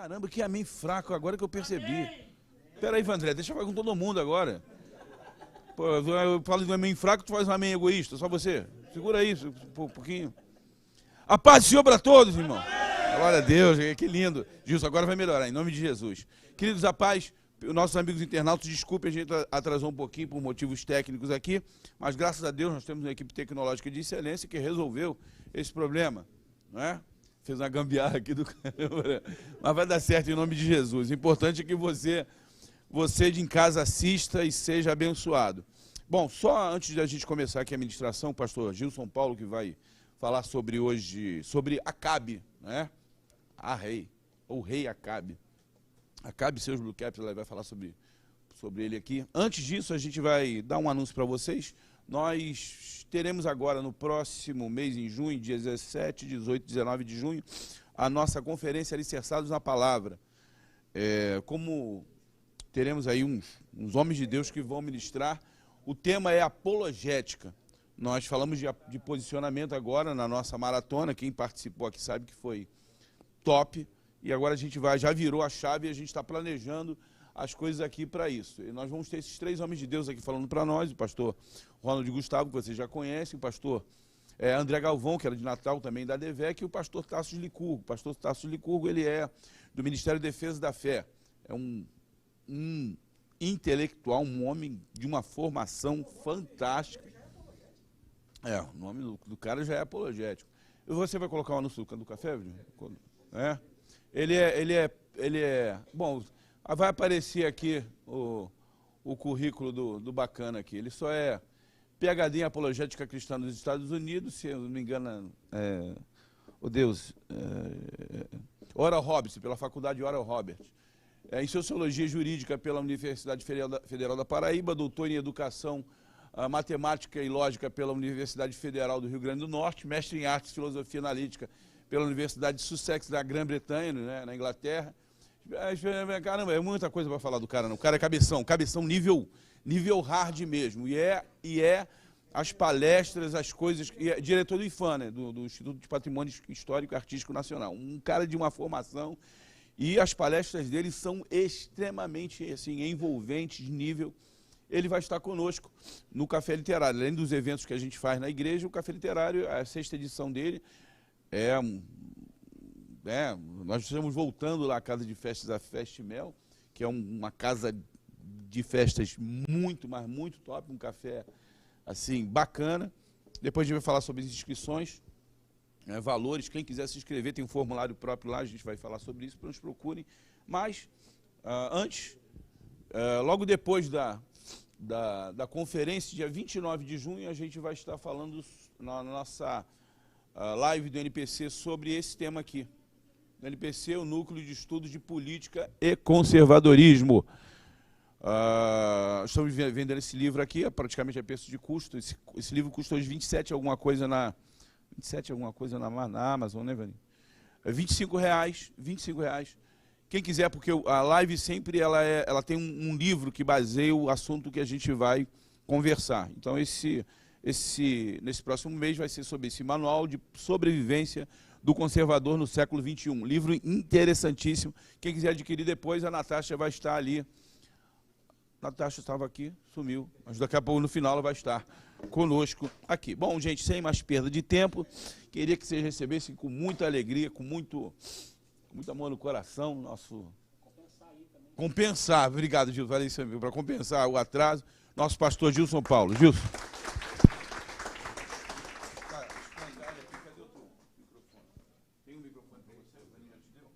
Caramba, que amém fraco, agora que eu percebi. Espera aí, Vandré, deixa eu falar com todo mundo agora. Pô, eu falo de um amém fraco, tu faz um amém egoísta, só você. Segura aí um pouquinho. A paz do Senhor para todos, irmão. Glória a Deus, que lindo. Gilson, agora vai melhorar, em nome de Jesus. Queridos, a paz, nossos amigos internautas, desculpe, a gente atrasou um pouquinho por motivos técnicos aqui, mas graças a Deus nós temos uma equipe tecnológica de excelência que resolveu esse problema, não é? Fez uma gambiarra aqui do caramba, mas vai dar certo em nome de Jesus. O importante é que você de em casa assista e seja abençoado. Bom, só antes de a gente começar aqui a ministração, o pastor Gilson Paulo, que vai falar sobre hoje, sobre Acabe, né? A rei, ou rei Acabe. Acabe, seus blue caps, ela vai falar sobre ele aqui. Antes disso, a gente vai dar um anúncio para vocês. Nós teremos agora, no próximo mês, em junho, dia 17, 18, 19 de junho, a nossa conferência Alicerçados na Palavra. Como teremos aí uns homens de Deus que vão ministrar, o tema é apologética. Nós falamos de posicionamento agora na nossa maratona, quem participou aqui sabe que foi top, e agora a gente já virou a chave e a gente está planejando as coisas aqui para isso. E nós vamos ter esses 3 homens de Deus aqui falando para nós, o pastor Ronald Gustavo, que vocês já conhecem, o pastor André Galvão, que era de Natal também da DEVEC, e o pastor Tasso Licurgo. O pastor Tasso Licurgo, ele é do Ministério de Defesa da Fé, é um intelectual, um homem de uma formação fantástica. O nome do cara já é apologético. E você vai colocar o anúncio do café, Virgínia? Ele é... Bom, vai aparecer aqui o currículo do bacana aqui. Ele só é PhD em apologética cristã nos Estados Unidos, se eu não me engano, Oral Roberts, pela faculdade Oral Roberts. Em Sociologia Jurídica pela Universidade Federal da Paraíba, doutor em Educação, Matemática e Lógica pela Universidade Federal do Rio Grande do Norte, mestre em Artes e Filosofia Analítica pela Universidade de Sussex, da Grã-Bretanha, né, na Inglaterra. Caramba, é muita coisa para falar do cara, não. O cara é cabeção nível hard mesmo. E é as palestras, as coisas... E é diretor do IFAM, né, do Instituto de Patrimônio Histórico e Artístico Nacional. Um cara de uma formação... E as palestras dele são extremamente assim, envolventes, de nível. Ele vai estar conosco no Café Literário. Além dos eventos que a gente faz na igreja, o Café Literário, a 6ª edição dele, nós estamos voltando lá à Casa de Festas, a Festmel, que é uma casa de festas muito, mas muito top, um café assim, bacana. Depois a gente vai falar sobre as inscrições. Valores, quem quiser se inscrever, tem um formulário próprio lá, a gente vai falar sobre isso, nos procurem. Mas, antes, logo depois da conferência, dia 29 de junho, a gente vai estar falando na nossa live do NPC sobre esse tema aqui. O NPC, o Núcleo de Estudos de Política e Conservadorismo. Estamos vendendo esse livro aqui, praticamente a preço de custo. Esse livro custa hoje 27 alguma coisa na Amazon, né, Vani? R$25. Quem quiser, porque a live sempre ela tem um livro que baseia o assunto que a gente vai conversar. Então, nesse próximo mês vai ser sobre esse manual de sobrevivência do conservador no século XXI. Livro interessantíssimo. Quem quiser adquirir depois, a Natasha vai estar ali. Natasha estava aqui, sumiu, mas daqui a pouco no final ela vai estar conosco aqui. Bom, gente, sem mais perda de tempo, queria que vocês recebessem com muita alegria, com muito amor no coração, nosso... Compensar, obrigado, Gilson, falei isso para compensar o atraso, nosso pastor Gilson Paulo. Gilson. Cadê o teu microfone? Tem um microfone para você? O Dani já te deu?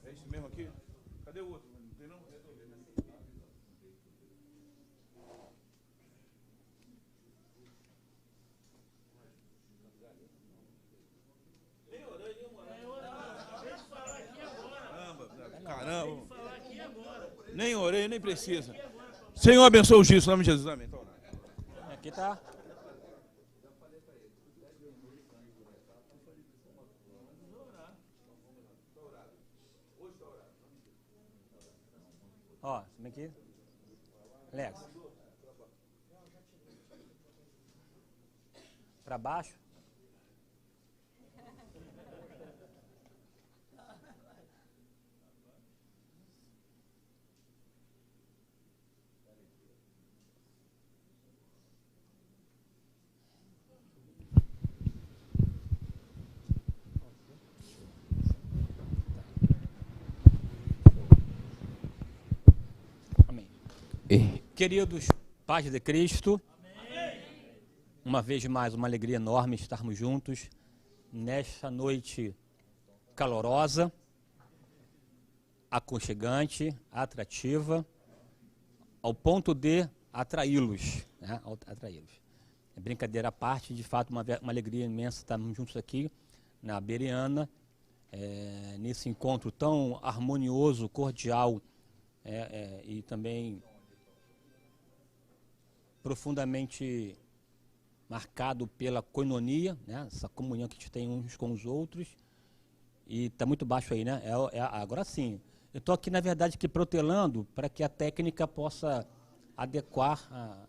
É esse mesmo aqui? Cadê o outro? Não tem não? Caramba. Nem orei, nem precisa. Senhor, abençoe o Gilson, em nome de Jesus. Amém. Aqui tá. Ó, vem aqui. Alex. Para baixo. Queridos, paz de Cristo, uma vez mais, uma alegria enorme estarmos juntos nesta noite calorosa, aconchegante, atrativa, ao ponto de atraí-los, né? Atraí-los. Brincadeira à parte, de fato, uma alegria imensa estarmos juntos aqui na Bereana, nesse encontro tão harmonioso, cordial e também profundamente marcado pela coinonia, né? Essa comunhão que a gente tem uns com os outros. E está muito baixo aí, né? Agora sim. Eu estou aqui, na verdade, aqui protelando para que a técnica possa adequar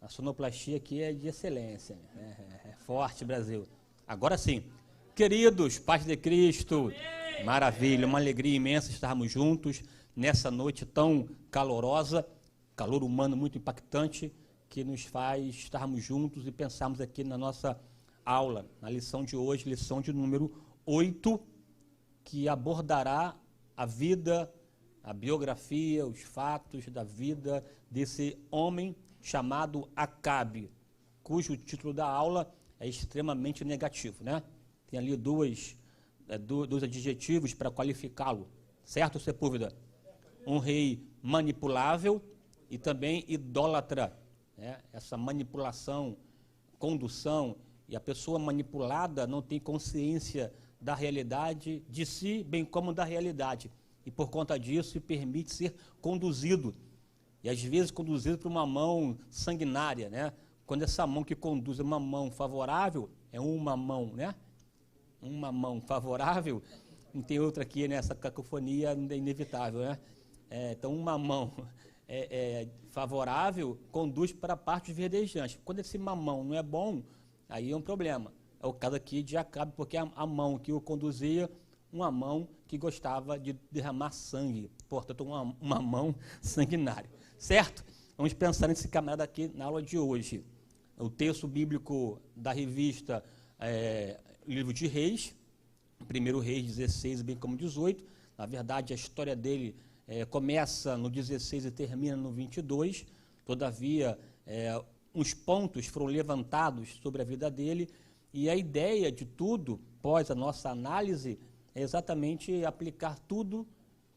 a sonoplastia aqui é de excelência. É forte, Brasil. Agora sim. Queridos, paz de Cristo, maravilha, uma alegria imensa estarmos juntos nessa noite tão calorosa, calor humano muito impactante, que nos faz estarmos juntos e pensarmos aqui na nossa aula, na lição de hoje, lição de número 8, que abordará a vida, a biografia, os fatos da vida desse homem chamado Acabe, cujo título da aula é extremamente negativo, né? Tem ali dois adjetivos para qualificá-lo, certo, Sepúlveda? Um rei manipulável e também idólatra, né? Essa manipulação, condução, e a pessoa manipulada não tem consciência da realidade de si, bem como da realidade, e por conta disso se permite ser conduzido, e às vezes conduzido por uma mão sanguinária, né? Quando essa mão que conduz é uma mão favorável, é uma mão, né? Uma mão favorável, não tem outra aqui nessa cacofonia, é inevitável, né? Então, uma mão favorável conduz para a parte verdejante. Quando esse mamão não é bom, aí é um problema. É o caso aqui de Acabe, porque a mão que o conduzia, uma mão que gostava de derramar sangue, portanto, uma mão sanguinária. Certo? Vamos pensar nesse camarada aqui na aula de hoje. O texto bíblico da revista Livro de Reis, 1 Reis 16, bem como 18. Na verdade, a história dele começa no 16 e termina no 22. Todavia, uns pontos foram levantados sobre a vida dele, e a ideia de tudo, após a nossa análise, é exatamente aplicar tudo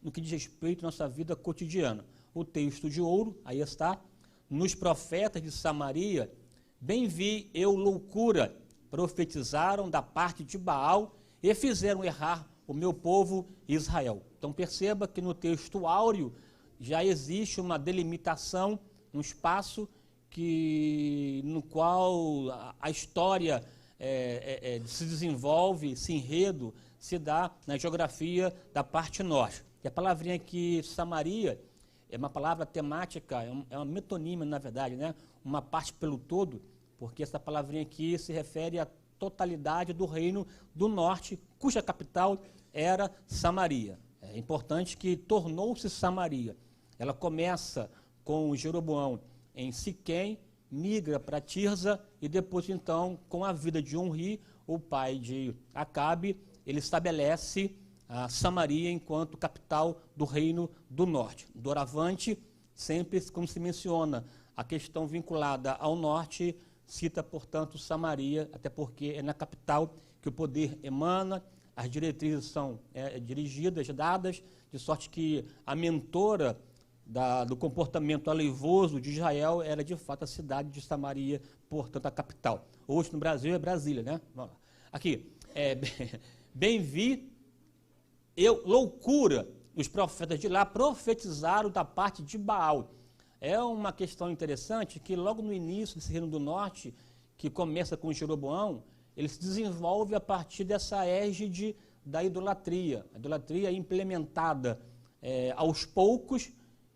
no que diz respeito à nossa vida cotidiana. O texto de ouro, aí está, nos profetas de Samaria, bem vi eu loucura, profetizaram da parte de Baal e fizeram errar o meu povo Israel. Então perceba que no texto áureo já existe uma delimitação, um espaço no qual a história se desenvolve, se enredo, se dá na geografia da parte norte. E a palavrinha aqui, Samaria, é uma palavra temática, é uma metonímia, na verdade, né? Uma parte pelo todo, porque essa palavrinha aqui se refere à totalidade do reino do norte, cuja capital era Samaria. É importante que tornou-se Samaria. Ela começa com Jeroboão em Siquém, migra para Tirza e depois, então, com a vida de Onri, o pai de Acabe, ele estabelece a Samaria enquanto capital do reino do norte. Doravante, sempre como se menciona a questão vinculada ao norte, cita, portanto, Samaria, até porque é na capital que o poder emana, as diretrizes são dirigidas, dadas, de sorte que a mentora do comportamento aleivoso de Israel era, de fato, a cidade de Samaria, portanto, a capital. Hoje, no Brasil, é Brasília, né? Vamos lá. Aqui, bem vi, loucura, os profetas de lá profetizaram da parte de Baal. É uma questão interessante que logo no início desse reino do norte, que começa com Jeroboão, ele se desenvolve a partir dessa égide da idolatria. A idolatria é implementada aos poucos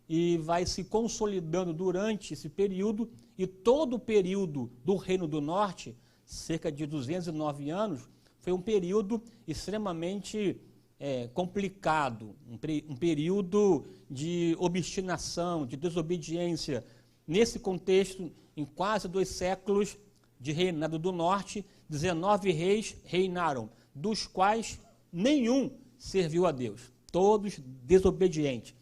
e vai se consolidando durante esse período, e todo o período do reino do norte, cerca de 209 anos, foi um período extremamente complicado, um período de obstinação, de desobediência. Nesse contexto, em quase 2 séculos de reinado do norte, 19 reis reinaram, dos quais nenhum serviu a Deus, todos desobedientes.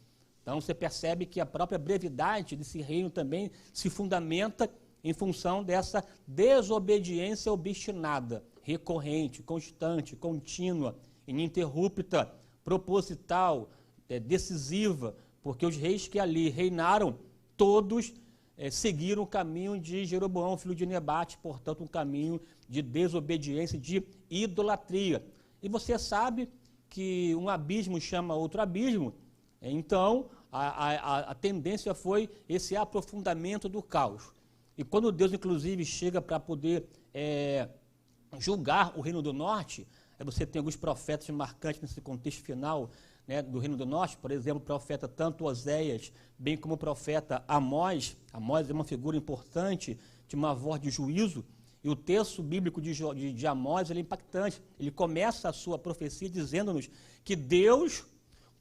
Então você percebe que a própria brevidade desse reino também se fundamenta em função dessa desobediência obstinada, recorrente, constante, contínua, ininterrupta, proposital, decisiva, porque os reis que ali reinaram, todos seguiram o caminho de Jeroboão, filho de Nebate, portanto um caminho de desobediência, de idolatria. E você sabe que um abismo chama outro abismo, então a tendência foi esse aprofundamento do caos. E quando Deus, inclusive, chega para poder julgar o Reino do Norte, você tem alguns profetas marcantes nesse contexto final, né, do Reino do Norte, por exemplo, o profeta tanto Oséias, bem como o profeta Amós. Amós é uma figura importante de uma voz de juízo, e o texto bíblico de Amós é impactante. Ele começa a sua profecia dizendo-nos que Deus,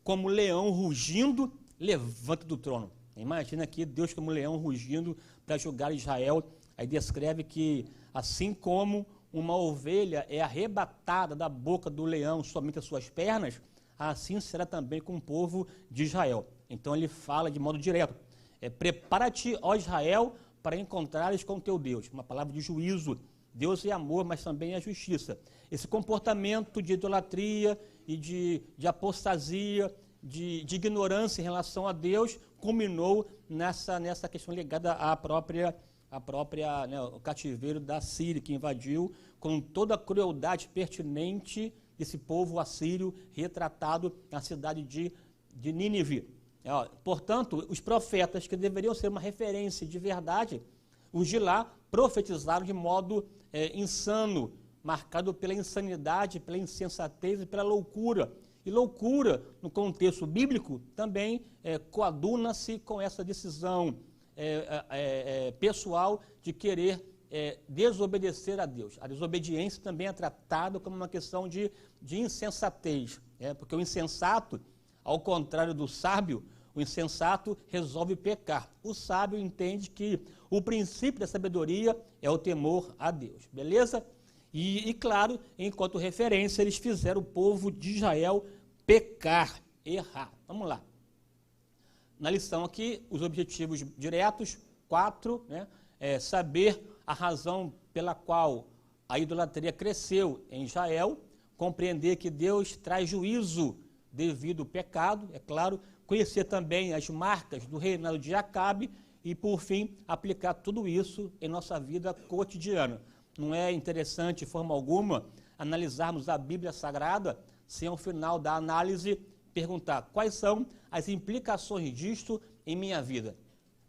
como leão rugindo, levanta do trono. Imagina aqui Deus como leão rugindo para julgar Israel. Aí descreve que, assim como uma ovelha é arrebatada da boca do leão somente as suas pernas, assim será também com o povo de Israel. Então ele fala de modo direto, prepara-te, ó Israel, para encontrares com teu Deus. Uma palavra de juízo. Deus é amor, mas também é justiça. Esse comportamento de idolatria e de apostasia, de ignorância em relação a Deus, culminou nessa questão ligada à própria o cativeiro da Síria, que invadiu com toda a crueldade pertinente desse povo assírio retratado na cidade de Nínive. Portanto, os profetas, que deveriam ser uma referência de verdade, os de lá profetizaram de modo insano, marcado pela insanidade, pela insensatez e pela loucura. E loucura, no contexto bíblico, também coaduna-se com essa decisão pessoal de querer desobedecer a Deus. A desobediência também é tratada como uma questão de insensatez, porque o insensato, ao contrário do sábio, o insensato resolve pecar. O sábio entende que o princípio da sabedoria é o temor a Deus, beleza? E claro, enquanto referência, eles fizeram o povo de Israel pecar, errar. Vamos lá. Na lição aqui, os objetivos diretos, 4, saber a razão pela qual a idolatria cresceu em Israel, compreender que Deus traz juízo devido ao pecado, é claro, conhecer também as marcas do reinado de Acabe e, por fim, aplicar tudo isso em nossa vida cotidiana. Não é interessante, de forma alguma, analisarmos a Bíblia Sagrada sem, ao final da análise, perguntar quais são as implicações disto em minha vida.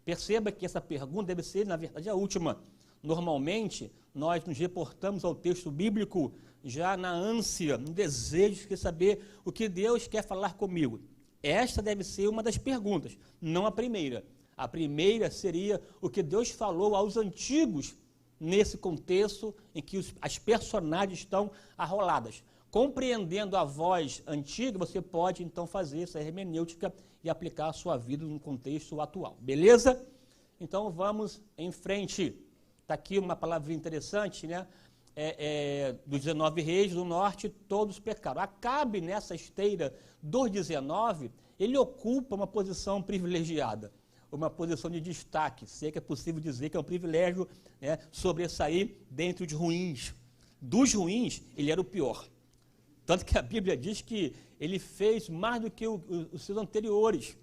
Perceba que essa pergunta deve ser, na verdade, a última. Normalmente, nós nos reportamos ao texto bíblico já na ânsia, no desejo de saber o que Deus quer falar comigo. Esta deve ser uma das perguntas, não a primeira. A primeira seria o que Deus falou aos antigos nesse contexto em que as personagens estão arroladas. Compreendendo a voz antiga, você pode então fazer essa hermenêutica e aplicar a sua vida no contexto atual. Beleza? Então vamos em frente. Está aqui uma palavra interessante, dos 19 reis do norte, todos pecaram. Acabe, nessa esteira dos 19, ele ocupa uma posição privilegiada, uma posição de destaque. Se é que é possível dizer que é um privilégio sobressair dentre os ruins. Dos ruins, ele era o pior. Tanto que a Bíblia diz que ele fez mais do que os seus anteriores.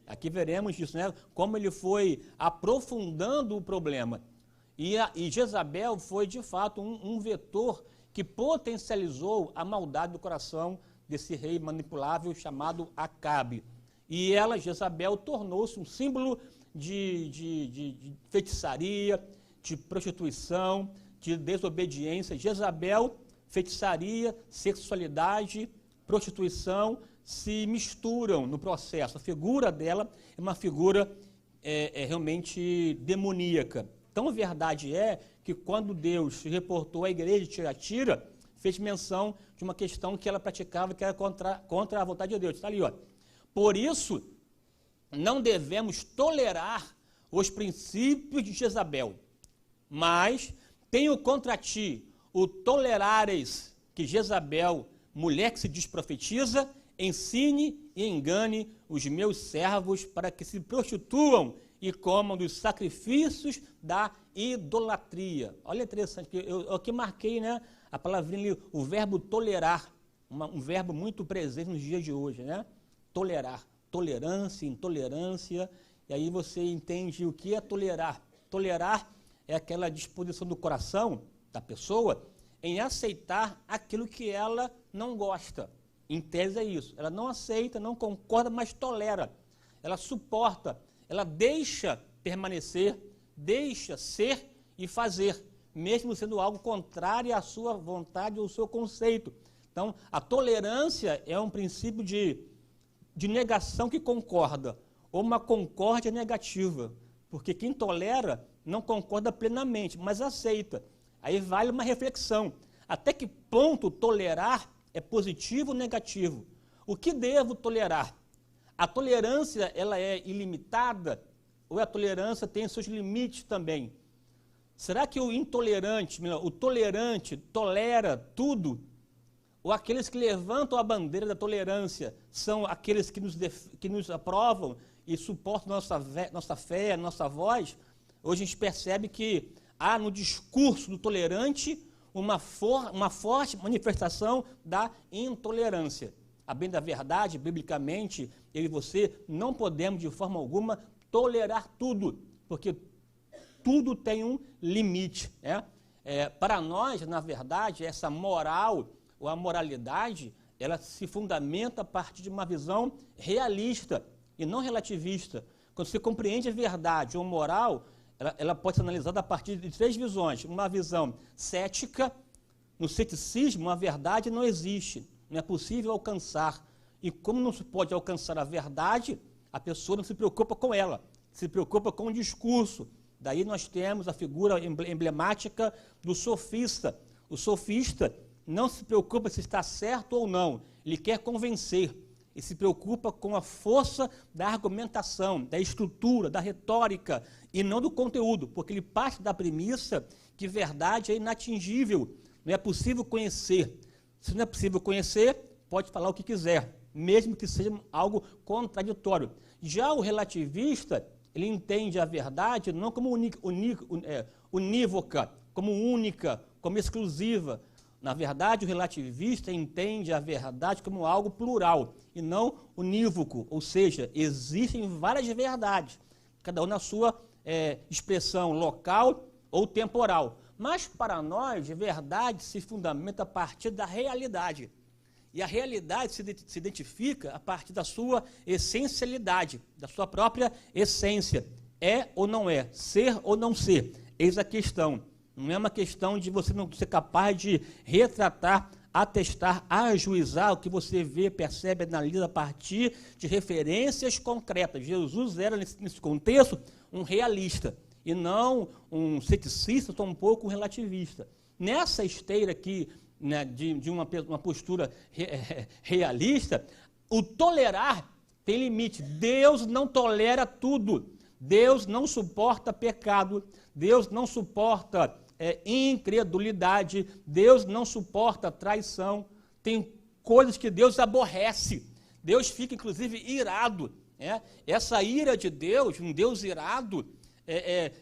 Aqui veremos isso, como ele foi aprofundando o problema. E Jezabel foi, de fato, um vetor que potencializou a maldade do coração desse rei manipulável chamado Acabe. E ela, Jezabel, tornou-se um símbolo de feitiçaria, de prostituição, de desobediência. Jezabel, feitiçaria, sexualidade, prostituição se misturam no processo. A figura dela é uma figura realmente demoníaca. Então, a verdade é que quando Deus se reportou à igreja de Tiatira, fez menção de uma questão que ela praticava, que era contra a vontade de Deus. Está ali, ó. Por isso, não devemos tolerar os princípios de Jezabel, mas tenho contra ti o tolerares que Jezabel, mulher que se diz profetiza, ensine e engane os meus servos para que se prostituam e comam dos sacrifícios da idolatria. Olha, interessante, eu aqui marquei, né, a palavrinha ali, o verbo tolerar, um verbo muito presente nos dias de hoje, né? Tolerar, tolerância, intolerância, e aí você entende o que é tolerar. Tolerar é aquela disposição do coração da pessoa em aceitar aquilo que ela não gosta. Em tese é isso, ela não aceita, não concorda, mas tolera, ela suporta, ela deixa permanecer, deixa ser e fazer, mesmo sendo algo contrário à sua vontade ou ao seu conceito. Então, a tolerância é um princípio de negação que concorda, ou uma concórdia negativa, porque quem tolera não concorda plenamente, mas aceita. Aí vale uma reflexão, até que ponto tolerar é positivo ou negativo? O que devo tolerar? A tolerância, ela é ilimitada ou a tolerância tem seus limites também? Será que o intolerante, o tolerante tolera tudo? Ou aqueles que levantam a bandeira da tolerância são aqueles que nos aprovam e suportam nossa fé, nossa voz? Hoje a gente percebe que há no discurso do tolerante uma forte manifestação da intolerância. A bem da verdade, biblicamente, eu e você não podemos de forma alguma tolerar tudo, porque tudo tem um limite. Para nós, na verdade, essa moral ou a moralidade, ela se fundamenta a partir de uma visão realista e não relativista. Quando você compreende a verdade ou moral, ela pode ser analisada a partir de 3 visões. Uma visão cética, no ceticismo a verdade não existe, não é possível alcançar. E como não se pode alcançar a verdade, a pessoa não se preocupa com ela, se preocupa com o discurso. Daí nós temos a figura emblemática do sofista. O sofista não se preocupa se está certo ou não, ele quer convencer. E se preocupa com a força da argumentação, da estrutura, da retórica, e não do conteúdo, porque ele parte da premissa que verdade é inatingível, não é possível conhecer. Se não é possível conhecer, pode falar o que quiser, mesmo que seja algo contraditório. Já o relativista, ele entende a verdade não como unívoca, como única, como exclusiva. Na verdade, o relativista entende a verdade como algo plural e não unívoco, ou seja, existem várias verdades, cada uma na sua expressão local ou temporal. Mas para nós, a verdade se fundamenta a partir da realidade. E a realidade se identifica a partir da sua essencialidade, da sua própria essência. É ou não é, ser ou não ser, eis a questão. Não é uma questão de você não ser capaz de retratar, atestar, ajuizar o que você vê, percebe, analisa a partir de referências concretas. Jesus era, nesse contexto, um realista, e não um ceticista, ou um pouco um relativista. Nessa esteira aqui, né, de uma postura realista, o tolerar tem limite. Deus não tolera tudo. Deus não suporta pecado. Deus não suporta incredulidade, Deus não suporta traição, tem coisas que Deus aborrece, Deus fica inclusive irado. Essa ira de Deus, um Deus irado,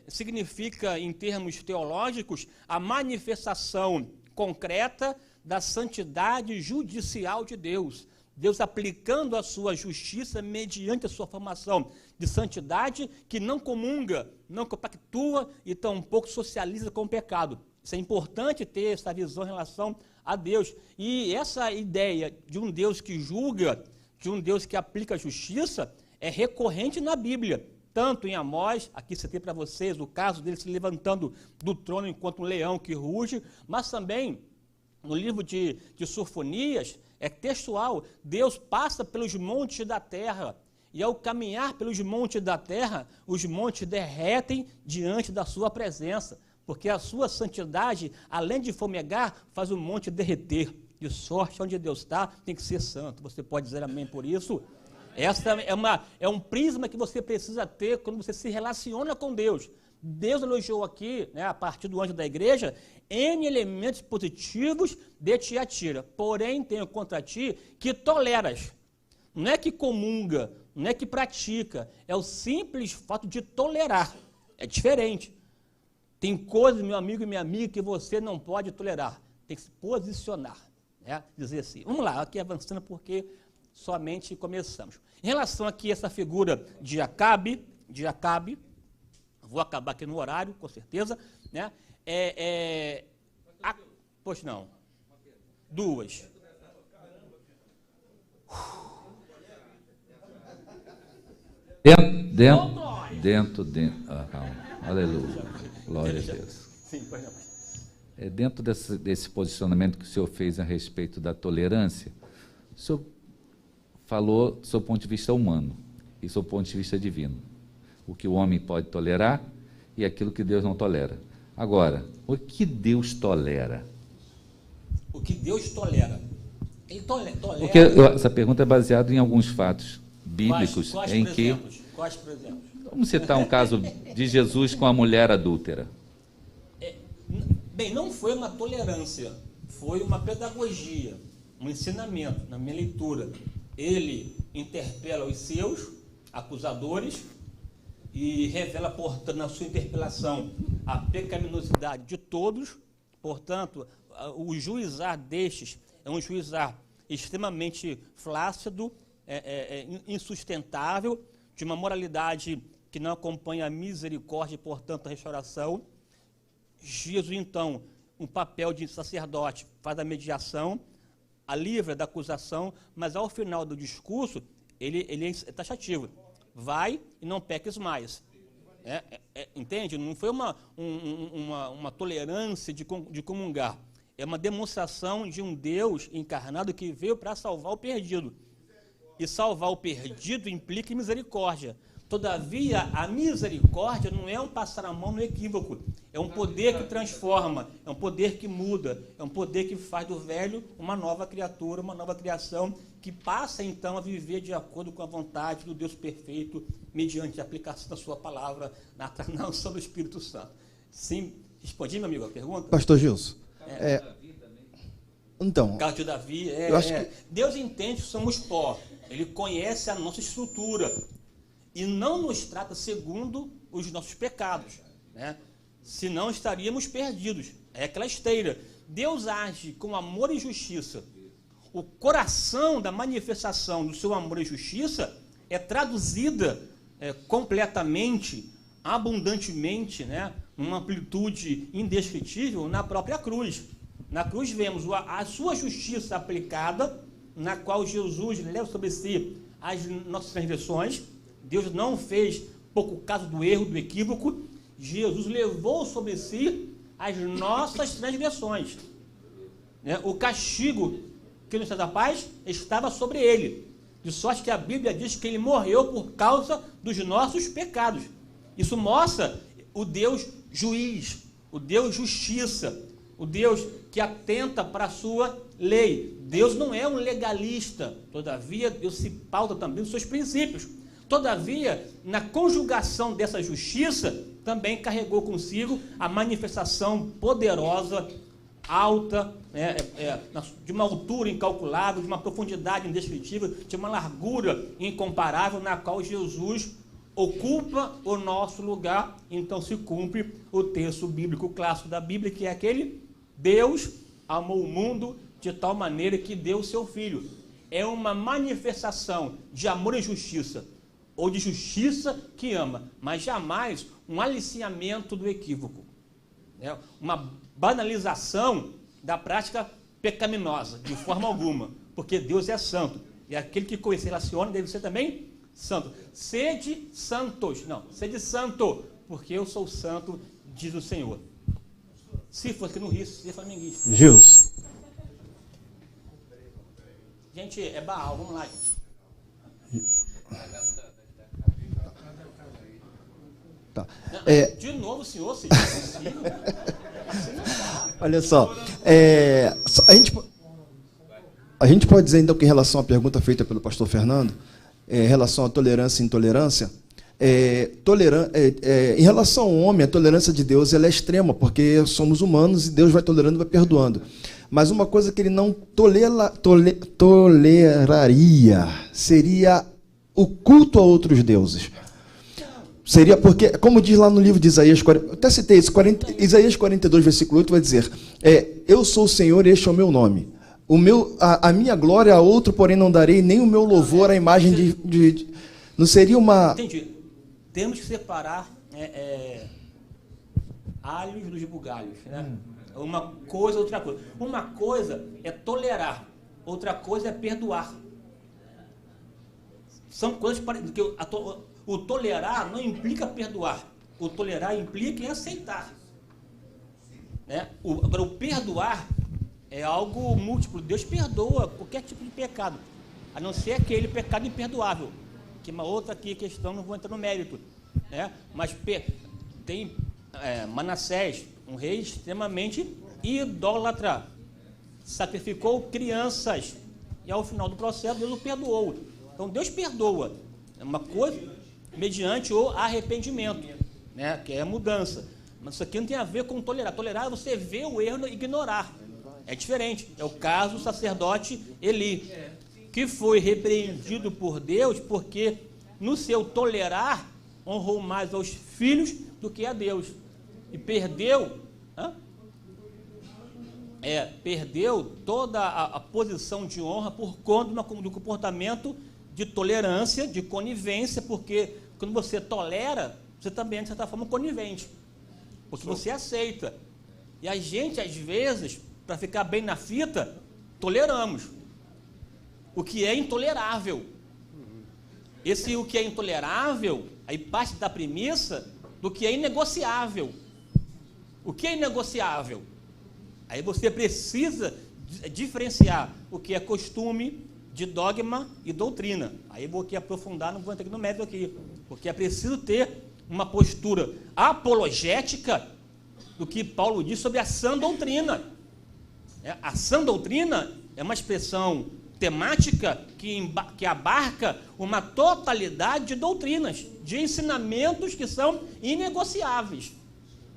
significa em termos teológicos a manifestação concreta da santidade judicial de Deus. Deus aplicando a sua justiça mediante a sua formação de santidade que não comunga, não compactua e tampouco socializa com o pecado. Isso é importante ter essa visão em relação a Deus. E essa ideia de um Deus que julga, de um Deus que aplica a justiça, é recorrente na Bíblia. Tanto em Amós, aqui citei para vocês o caso dele se levantando do trono enquanto um leão que ruge, mas também no livro de Sofonias, é textual, Deus passa pelos montes da terra, e ao caminhar pelos montes da terra, os montes derretem diante da sua presença, porque a sua santidade, além de fomegar, faz o monte derreter, de sorte onde Deus está, tem que ser santo. Você pode dizer amém por isso? Essa é um prisma que você precisa ter quando você se relaciona com Deus. Deus elogiou aqui, né, a partir do anjo da igreja, N elementos positivos de Tiatira. Porém, tenho contra ti que toleras não é que comunga, não é que pratica, é o simples fato de tolerar. É diferente. Tem coisas, meu amigo e minha amiga, que você não pode tolerar. Tem que se posicionar, né? Dizer assim. Vamos lá, aqui avançando porque somente começamos. Em relação aqui a essa figura de Acabe, vou acabar aqui no horário, com certeza, né? Pois não. Duas. Dentro. Calma. Aleluia. Glória a Deus. Sim, pois não. Dentro desse posicionamento que o senhor fez a respeito da tolerância, o senhor falou do seu ponto de vista humano e do seu ponto de vista divino. O que o homem pode tolerar e aquilo que Deus não tolera. Agora, o que Deus tolera? O que Deus tolera? Ele tolera. Porque essa pergunta é baseada em alguns fatos bíblicos em que... Quais, por exemplo? Vamos citar um caso de Jesus com a mulher adúltera. Bem, não foi uma tolerância, foi uma pedagogia, um ensinamento, na minha leitura. Ele interpela os seus acusadores e revela, portanto, na sua interpelação, a pecaminosidade de todos. Portanto, o juizar destes é um juizar extremamente flácido, insustentável, de uma moralidade que não acompanha a misericórdia e, portanto, a restauração. Jesus, então, um papel de sacerdote, faz a mediação, a livra da acusação, mas ao final do discurso, ele é taxativo. Vai e não peques mais. Entende? Não foi uma tolerância de comungar. É uma demonstração de um Deus encarnado que veio para salvar o perdido. E salvar o perdido implica misericórdia. Todavia, a misericórdia não é um passar a mão no equívoco. É um poder que transforma, é um poder que muda, é um poder que faz do velho uma nova criatura, uma nova criação, que passa então a viver de acordo com a vontade do Deus perfeito, mediante a aplicação da sua palavra na unção do Espírito Santo. Sim, respondi, meu amigo, a pergunta? Pastor Gilson. Então, Caso de Davi, Deus entende que somos pó, Ele conhece a nossa estrutura e não nos trata segundo os nossos pecados, né? Senão estaríamos perdidos. É aquela esteira. Deus age com amor e justiça. O coração da manifestação do seu amor e justiça é traduzida completamente, abundantemente, né, numa amplitude indescritível na própria cruz. Na cruz vemos a sua justiça aplicada, na qual Jesus leva sobre si as nossas transgressões. Deus não fez pouco caso do erro, do equívoco. Jesus levou sobre si as nossas transgressões. O castigo que nos traz a paz estava sobre ele. De sorte que a Bíblia diz que ele morreu por causa dos nossos pecados. Isso mostra o Deus juiz, o Deus justiça, o Deus que atenta para a sua lei. Deus não é um legalista, todavia Deus se pauta também nos seus princípios. Todavia, na conjugação dessa justiça, também carregou consigo a manifestação poderosa, alta, de uma altura incalculável, de uma profundidade indescritível, de uma largura incomparável, na qual Jesus ocupa o nosso lugar. Então se cumpre o texto bíblico clássico da Bíblia, que é aquele: Deus amou o mundo de tal maneira que deu o seu Filho. É uma manifestação de amor e justiça, ou de justiça que ama, mas jamais um aliciamento do equívoco. Uma banalização da prática pecaminosa, de forma alguma, porque Deus é santo, e aquele que se relaciona deve ser também santo. Sede santos, não, sede santo, porque eu sou santo, diz o Senhor. Se fosse aqui no Rio, seria flamenguista. Gilson. Gente, é Baal, vamos lá, gente. Tá. De novo, senhor, se Olha só, a gente pode dizer então que em relação à pergunta feita pelo pastor Fernando, em relação à tolerância e intolerância, em relação ao homem, a tolerância de Deus ela é extrema, porque somos humanos e Deus vai tolerando e vai perdoando. Mas uma coisa que ele não toleraria seria o culto a outros deuses. Seria porque, como diz lá no livro de Isaías, eu até citei isso, Isaías 42, versículo 8, vai dizer, eu sou o Senhor, este é o meu nome. A minha glória a outro, porém, não darei, nem o meu louvor à imagem de não seria uma... Entendi. Temos que separar alhos dos bugalhos, né? Uma coisa, outra coisa. Uma coisa é tolerar, outra coisa é perdoar. São coisas que o tolerar não implica perdoar. O tolerar implica em aceitar. Né? Agora, o perdoar é algo múltiplo. Deus perdoa qualquer tipo de pecado, a não ser aquele pecado imperdoável, que é uma outra aqui questão, não vou entrar no mérito. Né? Mas tem Manassés, um rei extremamente idólatra, sacrificou crianças, e ao final do processo Deus o perdoou. Então Deus perdoa, é uma coisa mediante o arrependimento, né? Que é a mudança. Mas isso aqui não tem a ver com tolerar. Tolerar é você ver o erro e ignorar. É diferente. É o caso do sacerdote Eli, que foi repreendido por Deus porque no seu tolerar honrou mais aos filhos do que a Deus. E perdeu toda a posição de honra por conta do comportamento de tolerância, de conivência, porque quando você tolera, você também, de certa forma, conivente, porque você aceita. E a gente, às vezes, para ficar bem na fita, toleramos o que é intolerável. O que é intolerável, aí parte da premissa do que é inegociável. O que é inegociável? Aí você precisa diferenciar o que é costume de dogma e doutrina. Aí vou aqui aprofundar, não vou entrar aqui no mérito aqui, porque é preciso ter uma postura apologética do que Paulo diz sobre a sã doutrina. A sã doutrina é uma expressão temática que abarca uma totalidade de doutrinas, de ensinamentos que são inegociáveis.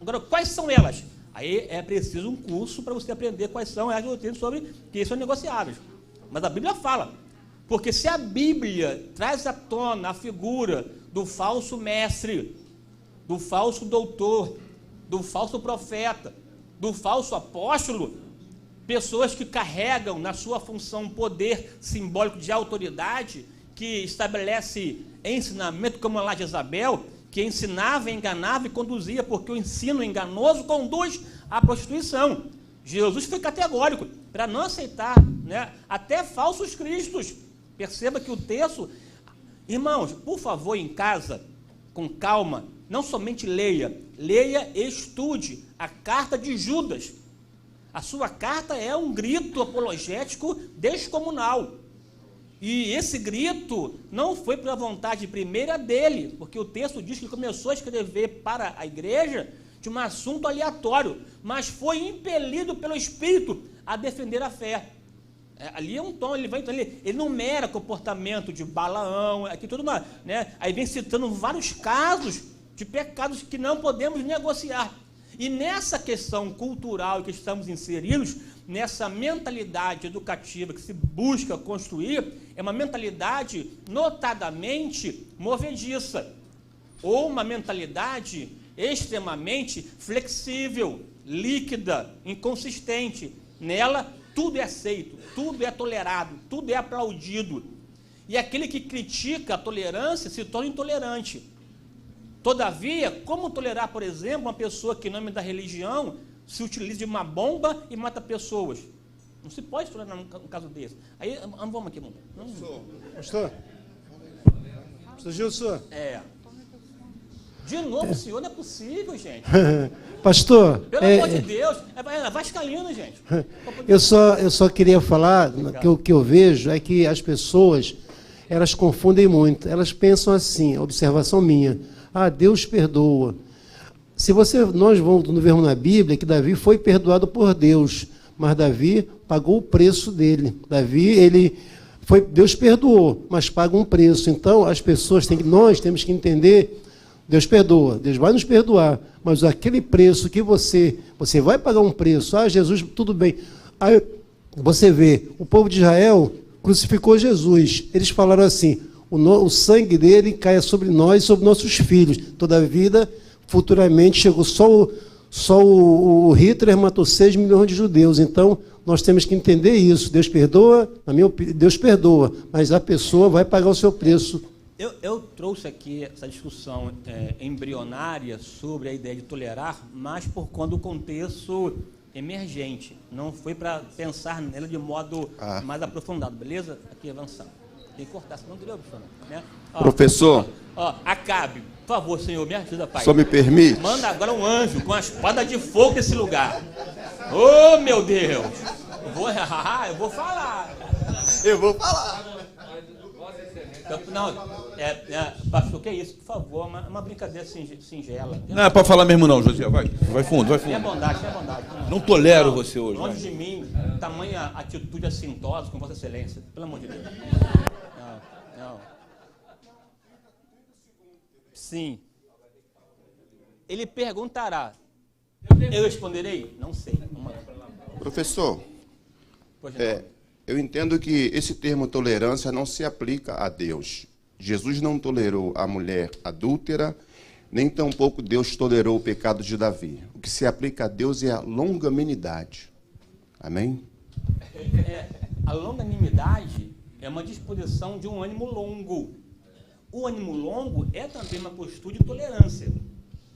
Agora, quais são elas? Aí é preciso um curso para você aprender quais são as doutrinas sobre que são negociáveis. Mas a Bíblia fala, porque se a Bíblia traz à tona a figura do falso mestre, do falso doutor, do falso profeta, do falso apóstolo, pessoas que carregam na sua função um poder simbólico de autoridade, que estabelece ensinamento como lá de Jezabel, que ensinava, enganava e conduzia, porque o ensino enganoso conduz à prostituição. Jesus foi categórico para não aceitar, né, até falsos cristos. Perceba que o texto... Irmãos, por favor, em casa, com calma, não somente leia e estude a carta de Judas. A sua carta é um grito apologético descomunal. E esse grito não foi pela vontade primeira dele, porque o texto diz que ele começou a escrever para a igreja de um assunto aleatório, mas foi impelido pelo Espírito a defender a fé. Ali é um tom, ele enumera comportamento de Balaão, aqui tudo uma, né? Aí vem citando vários casos de pecados que não podemos negociar. E nessa questão cultural que estamos inseridos, nessa mentalidade educativa que se busca construir, é uma mentalidade notadamente movediça, ou uma mentalidade extremamente flexível, líquida, inconsistente. Nela, tudo é aceito, tudo é tolerado, tudo é aplaudido. E aquele que critica a tolerância se torna intolerante. Todavia, como tolerar, por exemplo, uma pessoa que, em nome da religião, se utiliza de uma bomba e mata pessoas? Não se pode tolerar um caso desse. Aí, vamos aqui. Pastor Gilson. De novo, senhor, não é possível, gente. Pastor. Pelo amor de Deus, é vascaíno, gente. Eu só queria falar que o que eu vejo é que as pessoas, elas confundem muito. Elas pensam assim, observação minha. Deus perdoa. Nós vamos ver na Bíblia que Davi foi perdoado por Deus, mas Davi pagou o preço dele. Deus perdoou, mas paga um preço. Então, nós temos que entender, Deus perdoa, Deus vai nos perdoar, mas aquele preço que você vai pagar um preço. Jesus, tudo bem. Aí você vê, o povo de Israel, crucificou Jesus. Eles falaram assim, o sangue dele caia sobre nós e sobre nossos filhos. Toda a vida, futuramente, chegou só o Hitler matou 6 milhões de judeus. Então, nós temos que entender isso. Deus perdoa, na minha opinião, Deus perdoa, mas a pessoa vai pagar o seu preço. Eu trouxe aqui essa discussão embrionária sobre a ideia de tolerar, mas por conta do contexto emergente. Não foi para pensar nela de modo mais aprofundado, beleza? Aqui, avançando. Tem que cortar, senão não deu, né? Professor. Acabe. Por favor, Senhor, me ajuda, Pai. Só me permite? Manda agora um anjo com a espada de fogo nesse lugar. Oh, meu Deus! Eu vou falar. Eu vou falar. Não, pastor, que é isso? Por favor, uma brincadeira singela. Não é para falar mesmo não, José. Vai fundo, vai fundo. É bondade. Não tolero você hoje. Longe de mim, tamanha atitude assintosa com Vossa Excelência. Pelo amor de Deus. Não. Sim. Ele perguntará. Eu responderei? Não sei. Professor, eu entendo que esse termo tolerância não se aplica a Deus. Jesus não tolerou a mulher adúltera, nem tampouco Deus tolerou o pecado de Davi. O que se aplica a Deus é a longanimidade. Amém? A longanimidade é uma disposição de um ânimo longo. O ânimo longo é também uma postura de tolerância.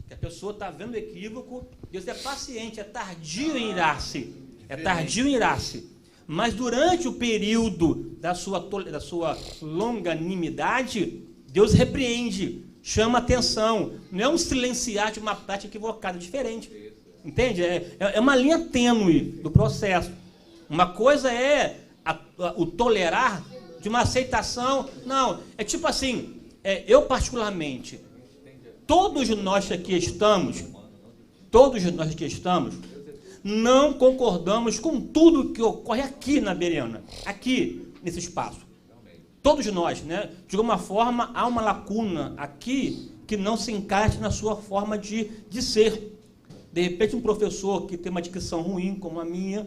Que a pessoa está vendo o equívoco, Deus é paciente, é tardio em irar-se. Mas durante o período da sua longanimidade, Deus repreende, chama atenção. Não é um silenciar de uma prática equivocada, diferente. Entende? É uma linha tênue do processo. Uma coisa é o tolerar de uma aceitação. Não, é tipo assim, eu particularmente, todos nós que aqui estamos, não concordamos com tudo que ocorre aqui na Bereana, aqui nesse espaço. Todos nós, né? De alguma forma, há uma lacuna aqui que não se encaixa na sua forma de ser. De repente, um professor que tem uma dicção ruim, como a minha,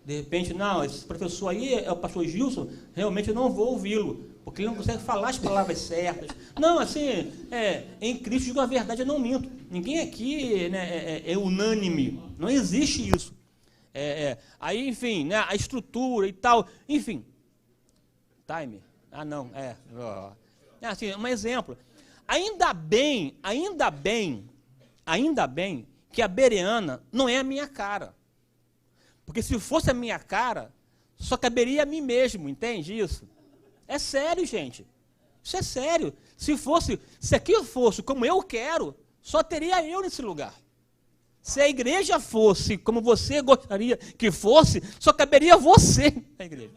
de repente, não, esse professor aí é o pastor Gilson, realmente eu não vou ouvi-lo, porque ele não consegue falar as palavras certas. Não, assim, em Cristo digo a verdade, eu não minto. Ninguém aqui, né, é unânime, não existe isso. Aí, enfim, né, a estrutura e tal, enfim. Time? Não, assim, um exemplo. Ainda bem que a Bereana não é a minha cara. Porque se fosse a minha cara, só caberia a mim mesmo, entende isso? É sério, gente. Isso é sério. Se aqui fosse como eu quero, só teria eu nesse lugar. Se a igreja fosse como você gostaria que fosse, só caberia você na igreja.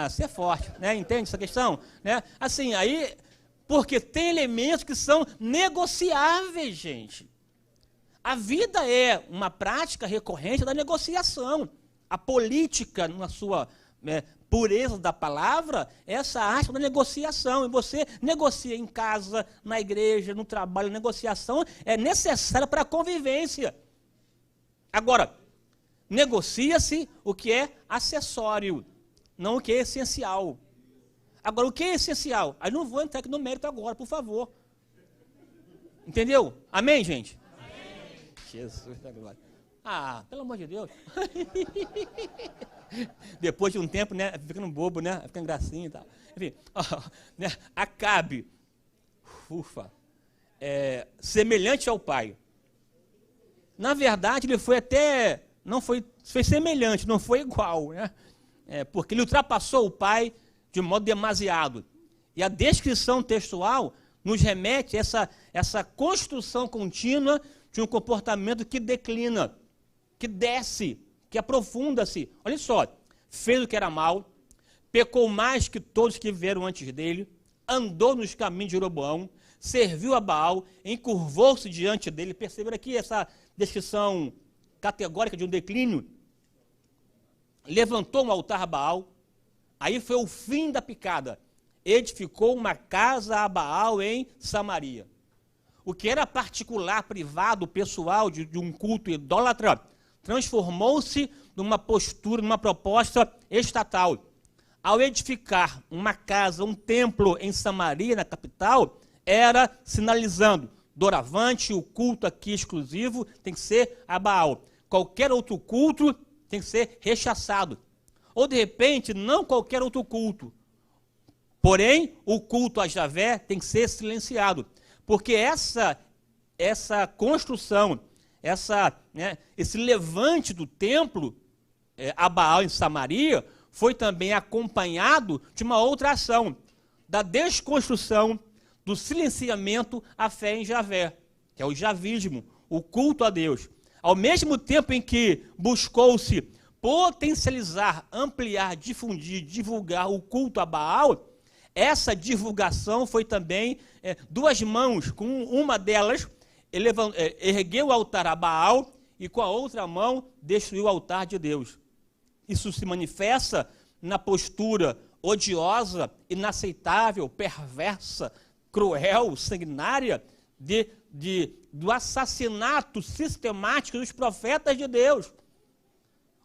Você é forte, né? Entende essa questão? Né? Assim, aí, porque tem elementos que são negociáveis, gente. A vida é uma prática recorrente da negociação. A política, na sua pureza da palavra, é essa arte da negociação. E você negocia em casa, na igreja, no trabalho. A negociação é necessária para a convivência. Agora, negocia-se o que é acessório, não o que é essencial. Agora, o que é essencial? Aí não vou entrar aqui no mérito agora, por favor. Entendeu? Amém, gente? Jesus da glória. Pelo amor de Deus. Depois de um tempo, né, ficando bobo, né, ficando gracinha e tal. Enfim, né, Acabe, semelhante ao pai. Na verdade, ele foi foi semelhante, não foi igual, né? Porque ele ultrapassou o pai de modo demasiado. E a descrição textual nos remete a essa construção contínua de um comportamento que declina, que desce, que aprofunda-se. Olha só, fez o que era mal, pecou mais que todos que vieram antes dele, andou nos caminhos de Jeroboão, serviu a Baal, encurvou-se diante dele. Perceberam aqui essa descrição categórica de um declínio? Levantou um altar a Baal, aí foi o fim da picada. Edificou uma casa a Baal em Samaria. O que era particular, privado, pessoal, de um culto idólatra, transformou-se numa postura, numa proposta estatal. ao edificar uma casa, um templo em Samaria, na capital, era sinalizando, doravante, o culto aqui exclusivo tem que ser a Baal. Qualquer outro culto tem que ser rechaçado. Ou, de repente, não qualquer outro culto. Porém, o culto a Javé tem que ser silenciado. Porque essa construção, esse levante do templo a Baal em Samaria foi também acompanhado de uma outra ação, da desconstrução, do silenciamento à fé em Javé, que é o javismo, o culto a Deus. Ao mesmo tempo em que buscou-se potencializar, ampliar, difundir, divulgar o culto a Baal, essa divulgação foi também duas mãos, com uma delas ergueu o altar a Baal e com a outra mão destruiu o altar de Deus. Isso se manifesta na postura odiosa, inaceitável, perversa, cruel, sanguinária do assassinato sistemático dos profetas de Deus.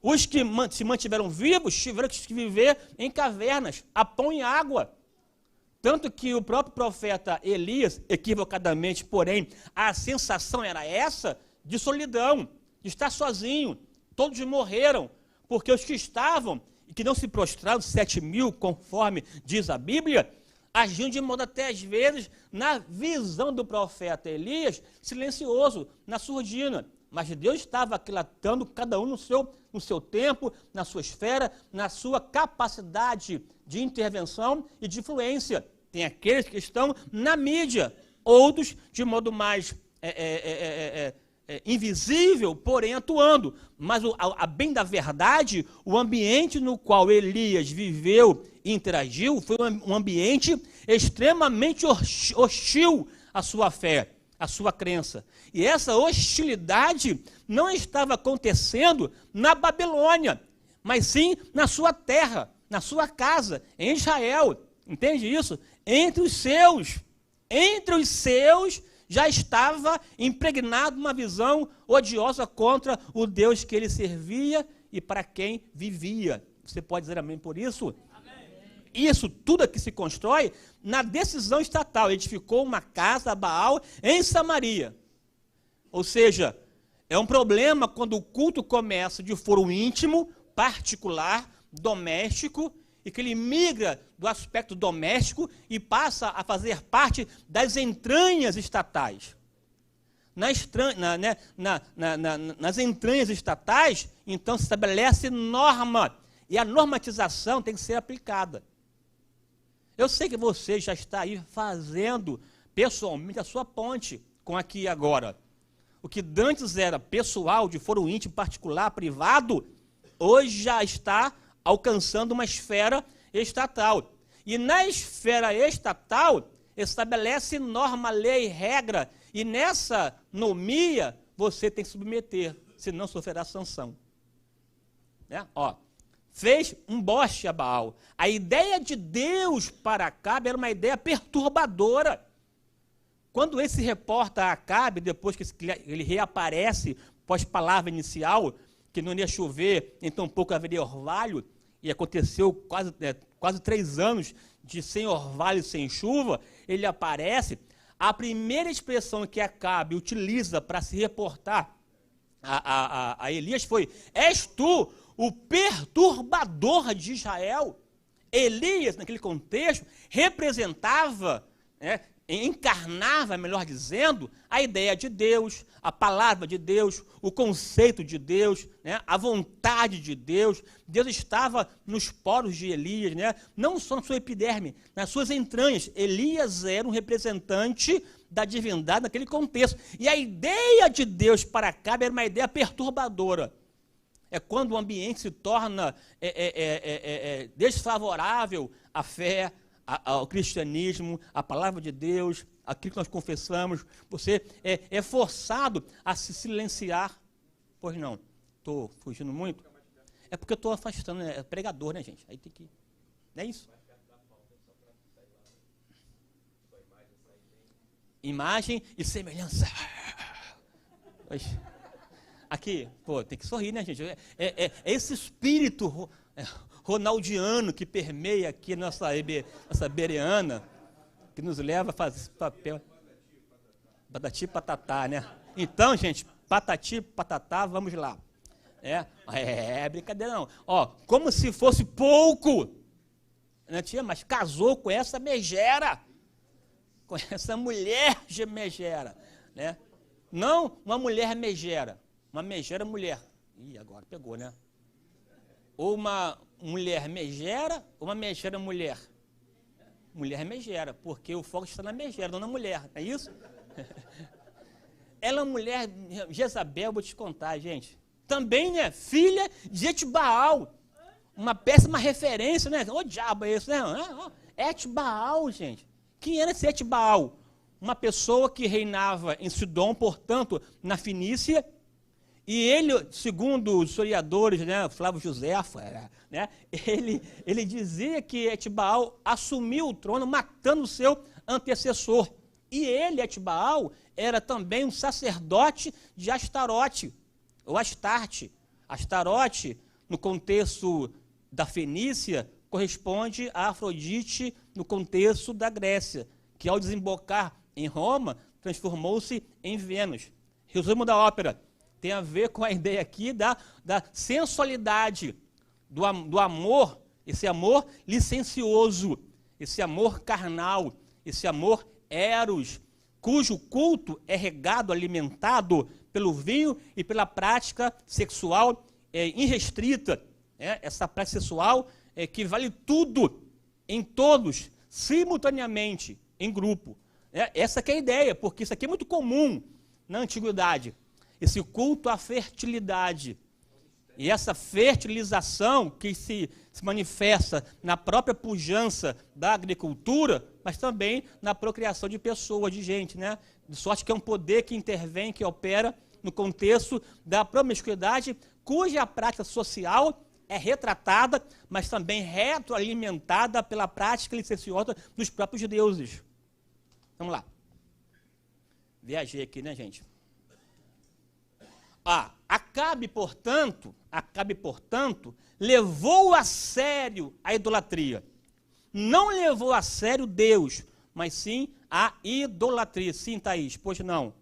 Os que se mantiveram vivos tiveram que viver em cavernas, a pão e água. Tanto que o próprio profeta Elias, equivocadamente, porém, a sensação era essa de solidão, de estar sozinho. Todos morreram, porque os que estavam e que não se prostraram, 7.000, conforme diz a Bíblia, agiam de modo até às vezes, na visão do profeta Elias, silencioso, na surdina. Mas Deus estava aquilatando cada um no seu tempo, na sua esfera, na sua capacidade de intervenção e de influência. Tem aqueles que estão na mídia, outros de modo mais invisível, porém atuando. Mas, a bem da verdade, o ambiente no qual Elias viveu e interagiu foi um ambiente extremamente hostil à sua fé, à sua crença. E essa hostilidade não estava acontecendo na Babilônia, mas sim na sua terra, na sua casa, em Israel. Entende isso? Entre os seus já estava impregnado uma visão odiosa contra o Deus que ele servia e para quem vivia. Você pode dizer amém por isso? Amém. Isso tudo aqui se constrói na decisão estatal. Edificou uma casa a Baal em Samaria. Ou seja, é um problema quando o culto começa de foro íntimo, particular, doméstico, e que ele migra do aspecto doméstico e passa a fazer parte das entranhas estatais. Nas entranhas estatais, então, se estabelece norma, e a normatização tem que ser aplicada. Eu sei que você já está aí fazendo, pessoalmente, a sua ponte com aqui e agora. O que antes era pessoal, de foro íntimo, particular, privado, hoje já está alcançando uma esfera estatal. E na esfera estatal, estabelece norma, lei, regra, e nessa nomia você tem que submeter, senão sofrerá sanção. Fez um boste a Baal. A ideia de Deus para Acabe era uma ideia perturbadora. Quando ele se reporta a Acabe, depois que ele reaparece, pós-palavra inicial, que não ia chover, então pouco haveria orvalho, e aconteceu quase 3 anos de sem orvalho e sem chuva, ele aparece. A primeira expressão que Acabe utiliza para se reportar a Elias foi: és tu o perturbador de Israel? Elias, naquele contexto, representava, encarnava, melhor dizendo, a ideia de Deus, a palavra de Deus, o conceito de Deus, a vontade de Deus. Deus estava nos poros de Elias, não só na sua epiderme, nas suas entranhas. Elias era um representante da divindade naquele contexto. E a ideia de Deus para Acabe era uma ideia perturbadora. É quando o ambiente se torna desfavorável à fé, ao cristianismo, à palavra de Deus, aquilo que nós confessamos. Você é forçado a se silenciar. Pois não, estou fugindo muito? É porque eu estou afastando, é pregador, né, gente? Aí tem que... Não é isso? Imagem e semelhança. Aqui, tem que sorrir, né, gente? Esse espírito ronaldiano que permeia aqui nossa bereana, que nos leva a fazer esse papel. Patati patatá, né? Então, gente, patati patatá, vamos lá. Brincadeira não. Ó, como se fosse pouco, né, tia? Mas casou com essa megera, com essa mulher megera, né? Não uma mulher megera, uma megera mulher. Ih, agora pegou, né? Ou uma mulher megera, ou uma megera mulher. Mulher megera, porque o foco está na megera, não na mulher, não é isso? Ela é uma mulher, Jezabel, vou te contar, gente. Também, né, filha de Etbaal. Uma péssima referência, né? Ô diabo é isso, né? Etbaal, gente. Quem era esse Etbaal? Uma pessoa que reinava em Sidom, portanto, na Fenícia. E ele, segundo os historiadores, né, Flávio Josefa, né, ele dizia que Etbaal assumiu o trono matando o seu antecessor. E ele, Etbaal, era também um sacerdote de Astarote, ou Astarte. Astarote, no contexto da Fenícia, corresponde a Afrodite no contexto da Grécia, que ao desembocar em Roma, transformou-se em Vênus. Resumo da ópera, tem a ver com a ideia aqui da sensualidade, do amor, esse amor licencioso, esse amor carnal, esse amor eros, cujo culto é regado, alimentado pelo vinho e pela prática sexual irrestrita. Essa prática sexual que vale tudo, em todos, simultaneamente, em grupo. Essa que é a ideia, porque isso aqui é muito comum na antiguidade. Esse culto à fertilidade. E essa fertilização que se manifesta na própria pujança da agricultura, mas também na procriação de pessoas, de gente, né? De sorte que é um poder que intervém, que opera no contexto da promiscuidade, cuja prática social é retratada, mas também retroalimentada pela prática licenciosa dos próprios deuses. Vamos lá. Viajei aqui, né, gente? Acabe, portanto, levou a sério a idolatria. Não levou a sério Deus, mas sim a idolatria. Sim, Thaís, pois não.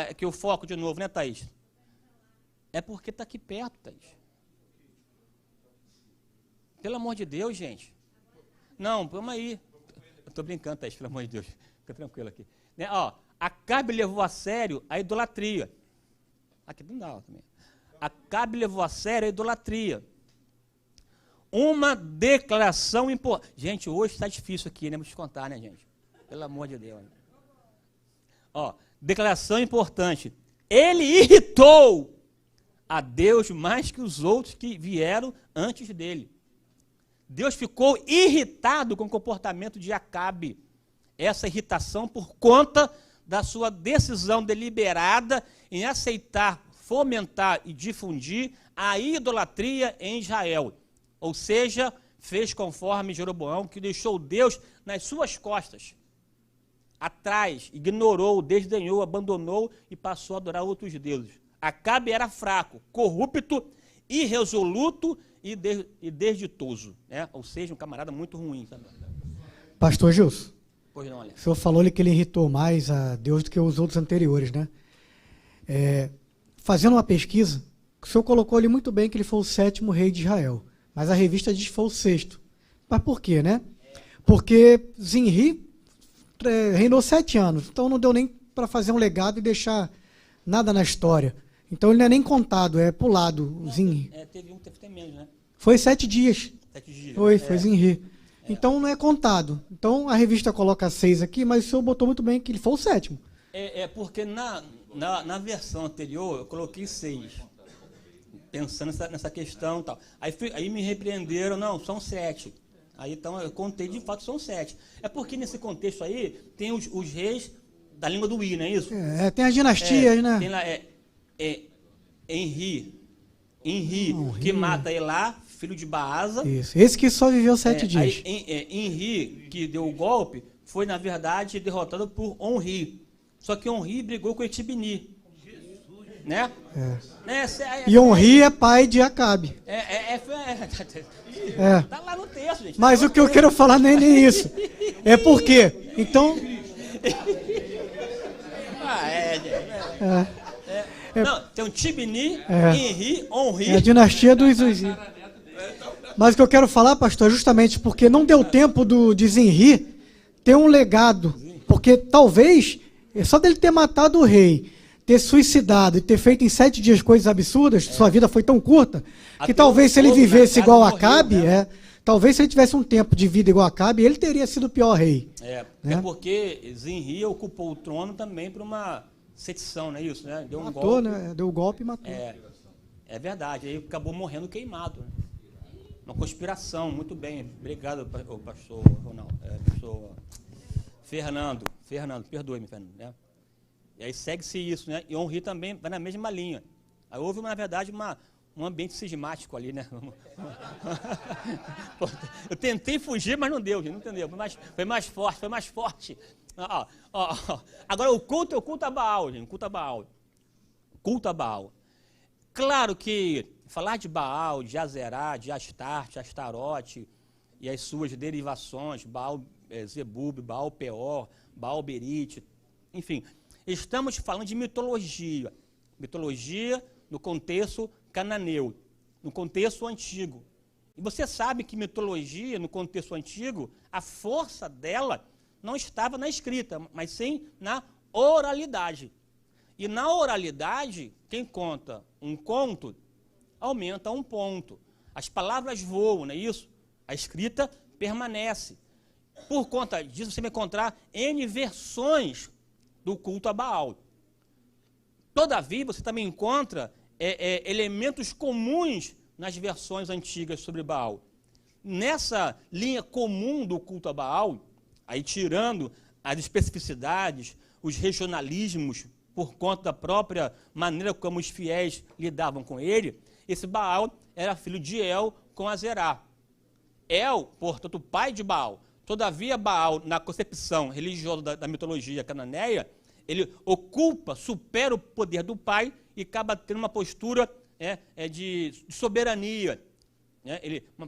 É que o foco de novo, né, Thaís? É porque está aqui perto, Thaís. Pelo amor de Deus, gente. Não, vamos aí. Eu estou brincando, Thaís, pelo amor de Deus. Fica tranquilo aqui. Né, Acabe levou a sério a idolatria. Aqui não dá também. Acabe levou a sério a idolatria. Uma declaração importante. Gente, hoje está difícil aqui, né? Vou te contar, né, gente? Pelo amor de Deus. Declaração importante. Ele irritou a Deus mais que os outros que vieram antes dele. Deus ficou irritado com o comportamento de Acabe. Essa irritação por conta da sua decisão deliberada em aceitar, fomentar e difundir a idolatria em Israel. Ou seja, fez conforme Jeroboão, que deixou Deus nas suas costas, atrás, ignorou, desdenhou, abandonou e passou a adorar outros deuses. Acabe era fraco, corrupto, irresoluto e desditoso, né? Ou seja, um camarada muito ruim. Sabe? Pastor Gilson, pois não, Alex. O senhor falou que ele irritou mais a Deus do que os outros anteriores, né? Fazendo uma pesquisa, o senhor colocou ali muito bem que ele foi o 7º rei de Israel, mas a revista diz que foi o 6º. Mas por quê, né? Porque Zinri reinou 7 anos, então não deu nem para fazer um legado e deixar nada na história. Então ele não é nem contado, é pulado, Zinri. Teve menos, né? Foi 7 dias. 7 dias. Foi Zinri. Então não é contado. Então a revista coloca 6 aqui, mas o senhor botou muito bem que ele foi o 7º. Porque na versão anterior eu coloquei 6, pensando nessa questão e tal. Aí me repreenderam, não, são 7. Aí então eu contei, de fato são 7. É porque nesse contexto aí tem os reis da língua do I, não é isso? Tem as dinastias, né? Tem lá, Enri, que mata Elá, filho de Baasa. Isso, esse que só viveu 7 dias. Enri, que deu o golpe, foi, na verdade, derrotado por Onri. Só que Onri brigou com Etibni. né? E Onri é pai de Acabe. Tá lá no texto, gente. Mas o que eu quero falar não é nem isso. É porque, então... Não, tem um Tibni, Enri, Onri. É a dinastia dos Uzi. Mas o que eu quero falar, pastor, é justamente porque não deu tempo de Zinri ter um legado. Porque talvez, só dele ter matado o rei, ter suicidado e ter feito em 7 dias coisas absurdas, sua vida foi tão curta, que talvez se ele vivesse igual a Acabe, talvez se ele tivesse um tempo de vida igual a Acabe, ele teria sido o pior rei. É porque Zinri ocupou o trono também por uma sedição, não é isso? Né? Deu um Matou, golpe. né? Deu o golpe e matou. É verdade, aí acabou morrendo queimado. Né? Uma conspiração, muito bem. Obrigado, pastor Ronaldo. Pastor Fernando, perdoe-me, Fernando. Né? E aí segue-se isso, né? E Onri também vai na mesma linha. Aí houve, na verdade, um ambiente cismático ali, né? Eu tentei fugir, mas não deu, gente, não entendeu? Foi mais forte. Agora, o culto é o culto a Baal, gente, culto a Baal. Claro que falar de Baal, de Azerá, de Astarte, Astarote e as suas derivações, Baal Zebub, Baal Peor, Baal Berite, enfim, estamos falando de mitologia. Mitologia no contexto cananeu, no contexto antigo. E você sabe que mitologia, no contexto antigo, a força dela não estava na escrita, mas sim na oralidade. E na oralidade, quem conta um conto, aumenta um ponto. As palavras voam, não é isso? A escrita permanece. Por conta disso, você vai encontrar N versões do culto a Baal. Todavia, você também encontra elementos comuns nas versões antigas sobre Baal. Nessa linha comum do culto a Baal, aí tirando as especificidades, os regionalismos, por conta da própria maneira como os fiéis lidavam com ele, esse Baal era filho de El com Azerá. El, portanto, o pai de Baal. Todavia, Baal, na concepção religiosa da mitologia cananeia, ele oculpa, supera o poder do pai e acaba tendo uma postura de soberania, né?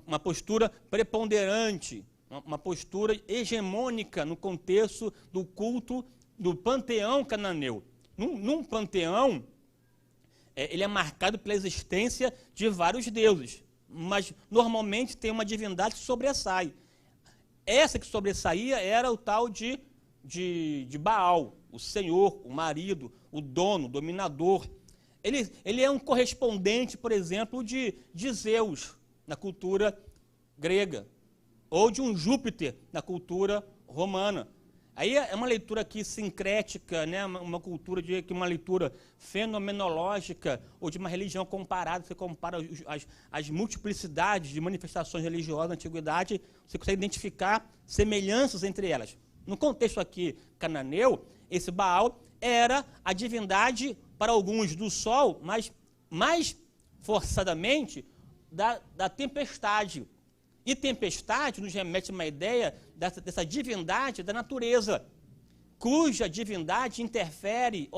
Uma postura preponderante, uma postura hegemônica no contexto do culto do panteão cananeu. Num panteão, ele é marcado pela existência de vários deuses, mas normalmente tem uma divindade que sobressai. Essa que sobressaía era o tal de Baal, o senhor, o marido, o dono, o dominador. Ele é um correspondente, por exemplo, de Zeus, na cultura grega, ou de um Júpiter, na cultura romana. Aí é uma leitura aqui sincrética, né? Uma leitura fenomenológica, ou de uma religião comparada. Você compara as multiplicidades de manifestações religiosas na antiguidade, você consegue identificar semelhanças entre elas. No contexto aqui cananeu, esse Baal era a divindade, para alguns, do sol, mas mais forçadamente da tempestade. E tempestade nos remete a uma ideia dessa divindade da natureza, cuja divindade interfere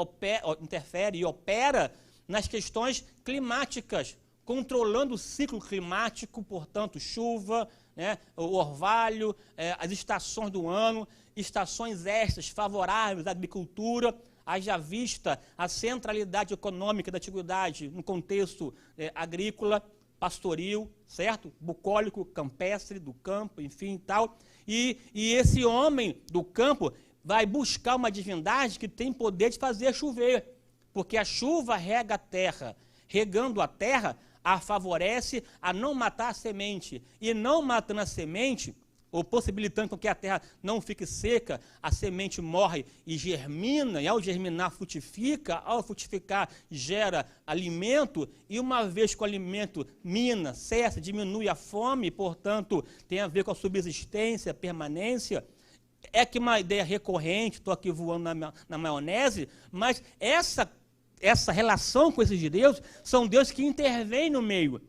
e opera nas questões climáticas, controlando o ciclo climático, portanto, chuva, né, o orvalho, as estações do ano, estações estas favoráveis à agricultura, haja vista a centralidade econômica da antiguidade no contexto agrícola, pastoril, certo? Bucólico, campestre, do campo, enfim, tal. E esse homem do campo vai buscar uma divindade que tem poder de fazer chover, porque a chuva rega a terra. Regando a terra, a favorece a não matar a semente. E não matando a semente, ou possibilitando com que a terra não fique seca, a semente morre e germina, e ao germinar frutifica, ao frutificar gera alimento, e uma vez que o alimento mina, cessa, diminui a fome, portanto, tem a ver com a subsistência, a permanência. É que uma ideia recorrente, estou aqui voando na maionese, mas essa relação com esses deuses são deuses que intervêm no meio.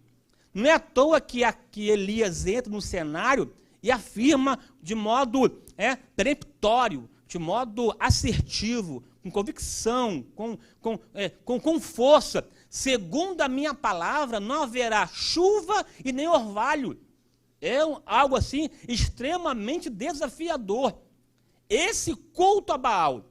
Não é à toa que Elias entra no cenário e afirma de modo peremptório, de modo assertivo, com convicção, com força, segundo a minha palavra, não haverá chuva e nem orvalho. É algo assim extremamente desafiador. Esse culto a Baal,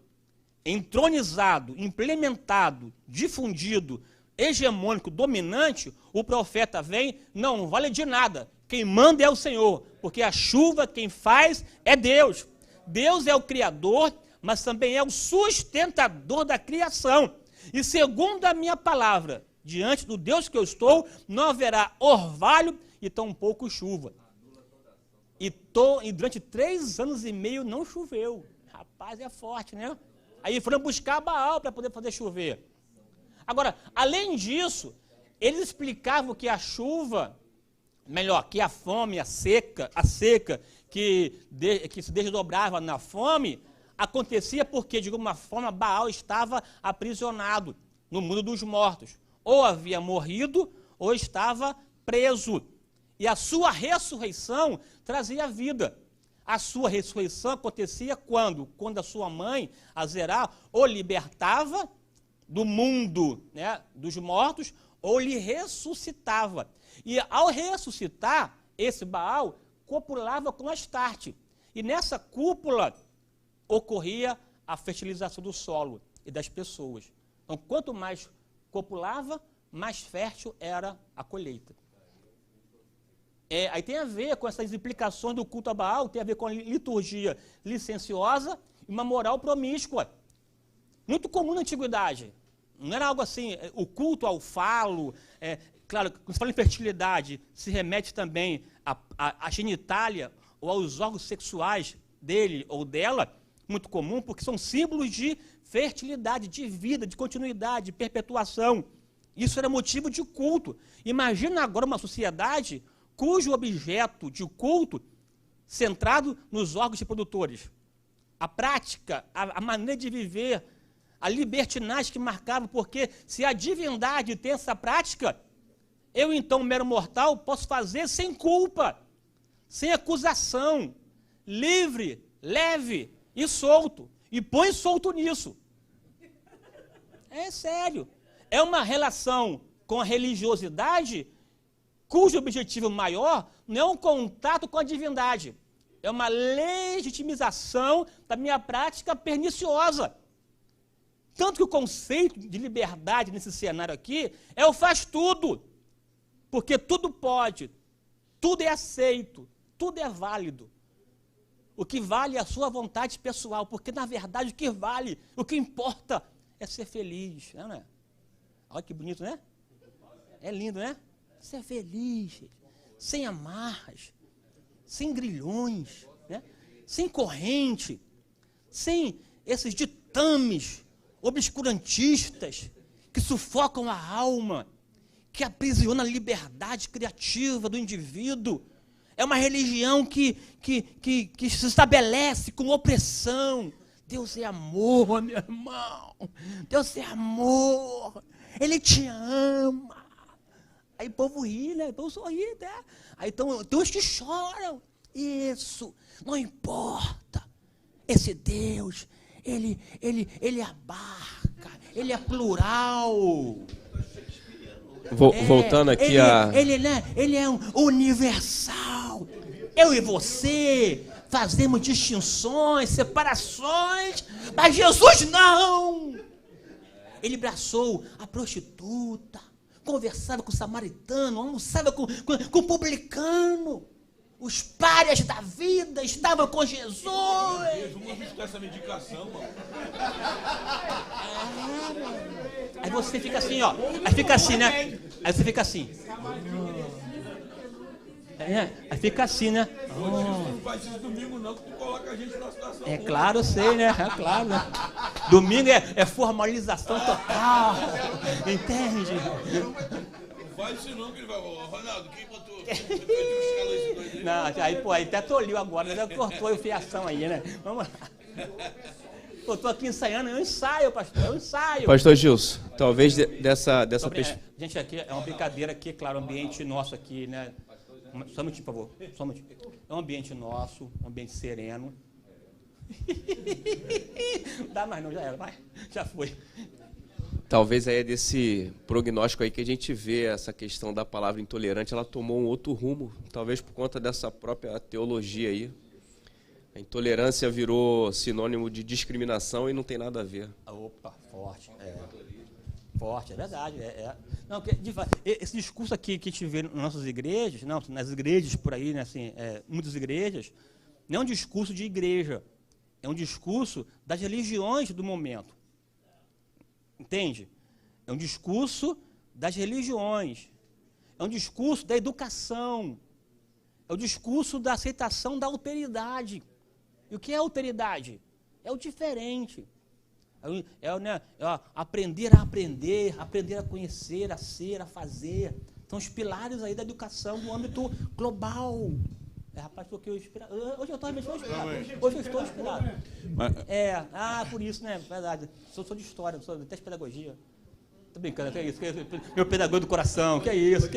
entronizado, implementado, difundido, hegemônico, dominante, o profeta vem, não vale de nada. Quem manda é o Senhor, porque a chuva quem faz é Deus. Deus é o Criador, mas também é o sustentador da criação. E segundo a minha palavra, diante do Deus que eu estou, não haverá orvalho e tampouco chuva. E durante 3 anos e meio não choveu. Rapaz, é forte, né? Aí foram buscar Baal para poder fazer chover. Agora, além disso, eles explicavam que a chuva, que a fome, a seca que se desdobrava na fome, acontecia porque, de alguma forma, Baal estava aprisionado no mundo dos mortos. Ou havia morrido, ou estava preso. E a sua ressurreição trazia vida. A sua ressurreição acontecia quando? Quando a sua mãe, Azerá, o libertava do mundo, né, dos mortos, ou lhe ressuscitava. E ao ressuscitar, esse Baal copulava com Astarte. E nessa cúpula ocorria a fertilização do solo e das pessoas. Então, quanto mais copulava, mais fértil era a colheita. Aí tem a ver com essas implicações do culto a Baal, tem a ver com a liturgia licenciosa e uma moral promíscua. Muito comum na antiguidade. Não era algo assim, o culto ao falo, claro, quando se fala em fertilidade, se remete também à genitália ou aos órgãos sexuais dele ou dela, muito comum, porque são símbolos de fertilidade, de vida, de continuidade, de perpetuação. Isso era motivo de culto. Imagina agora uma sociedade cujo objeto de culto centrado nos órgãos reprodutores. A prática, a maneira de viver, a libertinagem que marcava, porque se a divindade tem essa prática, eu então, mero mortal, posso fazer sem culpa, sem acusação, livre, leve e solto. E põe solto nisso. É sério. É uma relação com a religiosidade cujo objetivo maior não é um contato com a divindade, é uma legitimização da minha prática perniciosa. Tanto que o conceito de liberdade nesse cenário aqui é o faz tudo, porque tudo pode, tudo é aceito, tudo é válido. O que vale é a sua vontade pessoal, porque na verdade o que vale, o que importa é ser feliz, não é? Olha que bonito, né? É lindo, né? Ser feliz, sem amarras, sem grilhões, né? Sem corrente, sem esses ditames obscurantistas que sufocam a alma, que aprisiona a liberdade criativa do indivíduo. É uma religião que se estabelece com opressão. Deus é amor, meu irmão. Deus é amor. Ele te ama. Aí o povo ri, né? O povo sorri, né? Aí tem uns que choram. Isso, não importa. Esse Deus, ele abarca, ele é plural. Voltando aqui Ele é universal. Eu e você fazemos distinções, separações, mas Jesus não. Ele abraçou a prostituta, conversava com o samaritano, almoçava com o publicano. Os párias da vida estavam com Jesus. Vamos buscar essa medicação, mano. Aí você fica assim, ó. Aí fica assim, né? Aí você fica assim. Aí fica assim, né? Não faz isso domingo não, que tu coloca a gente numa situação. É claro, eu sei, né? É claro, né? Domingo é formalização total. Entende? Não faz isso não, que ele vai... Ronaldo, quem botou... Não, aí até toliu agora, né? Cortou a fiação aí, né? Vamos lá. Eu tô aqui ensaiando, eu ensaio, pastor, eu ensaio. Pastor Gilson, talvez dessa gente, aqui é uma brincadeira aqui, claro, o ambiente nosso aqui, né? Só um minutinho, por favor. Só um minutinho. É um ambiente nosso, um ambiente sereno. Não dá mais não, já era, vai, já foi. Talvez aí é desse prognóstico aí que a gente vê essa questão da palavra intolerante, ela tomou um outro rumo, talvez por conta dessa própria teologia aí. A intolerância virou sinônimo de discriminação e não tem nada a ver. Opa, forte. Forte, é verdade. Não, esse discurso aqui que a gente vê nas nossas igrejas, não, nas igrejas por aí, né, assim, muitas igrejas, não é um discurso de igreja, é um discurso das religiões do momento. Entende? É um discurso das religiões, é um discurso da educação, é o discurso da aceitação da alteridade. E o que é alteridade? É o diferente. Aprender a aprender, aprender a conhecer, a ser, a fazer. São os pilares aí da educação no âmbito global. Rapaz, hoje eu estou inspirado. Hoje eu estou inspirado. Por isso, né? Verdade. Sou de história, sou até de pedagogia. Tô brincando, que é isso? Meu pedagogo do coração, que é isso?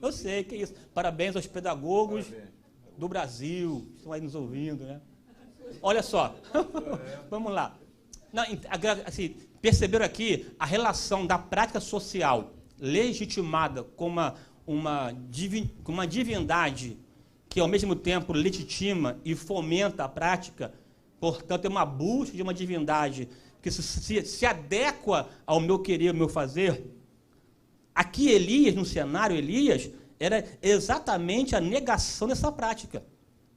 Eu sei, que é isso. Parabéns aos pedagogos do Brasil, que estão aí nos ouvindo, né? Olha só, vamos lá. Não, assim, perceberam aqui a relação da prática social legitimada com uma divindade que, ao mesmo tempo, legitima e fomenta a prática, portanto, é uma busca de uma divindade que se adequa ao meu querer, ao meu fazer. Aqui, Elias, no cenário Elias, era exatamente a negação dessa prática.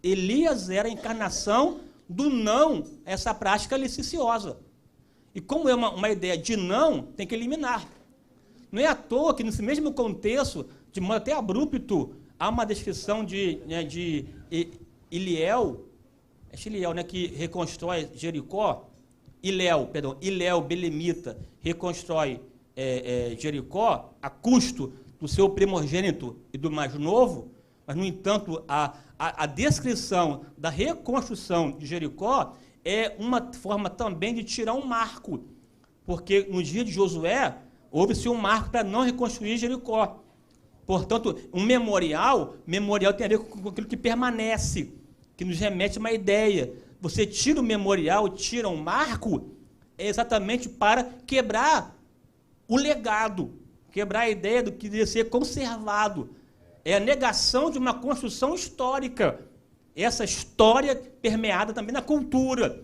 Elias era a encarnação do não a essa prática licenciosa. E como é uma ideia de não, tem que eliminar. Não é à toa que, nesse mesmo contexto, de modo até abrupto, há uma descrição de Iliel, Iliel, né, que reconstrói Jericó, Iléu, belemita, reconstrói Jericó a custo do seu primogênito e do mais novo, mas, no entanto, a descrição da reconstrução de Jericó é uma forma também de tirar um marco, porque no dia de Josué houve-se um marco para não reconstruir Jericó. Portanto, um memorial tem a ver com aquilo que permanece, que nos remete a uma ideia. Você tira o memorial, tira um marco, é exatamente para quebrar o legado, quebrar a ideia do que deve ser conservado. É a negação de uma construção histórica. Essa história permeada também na cultura.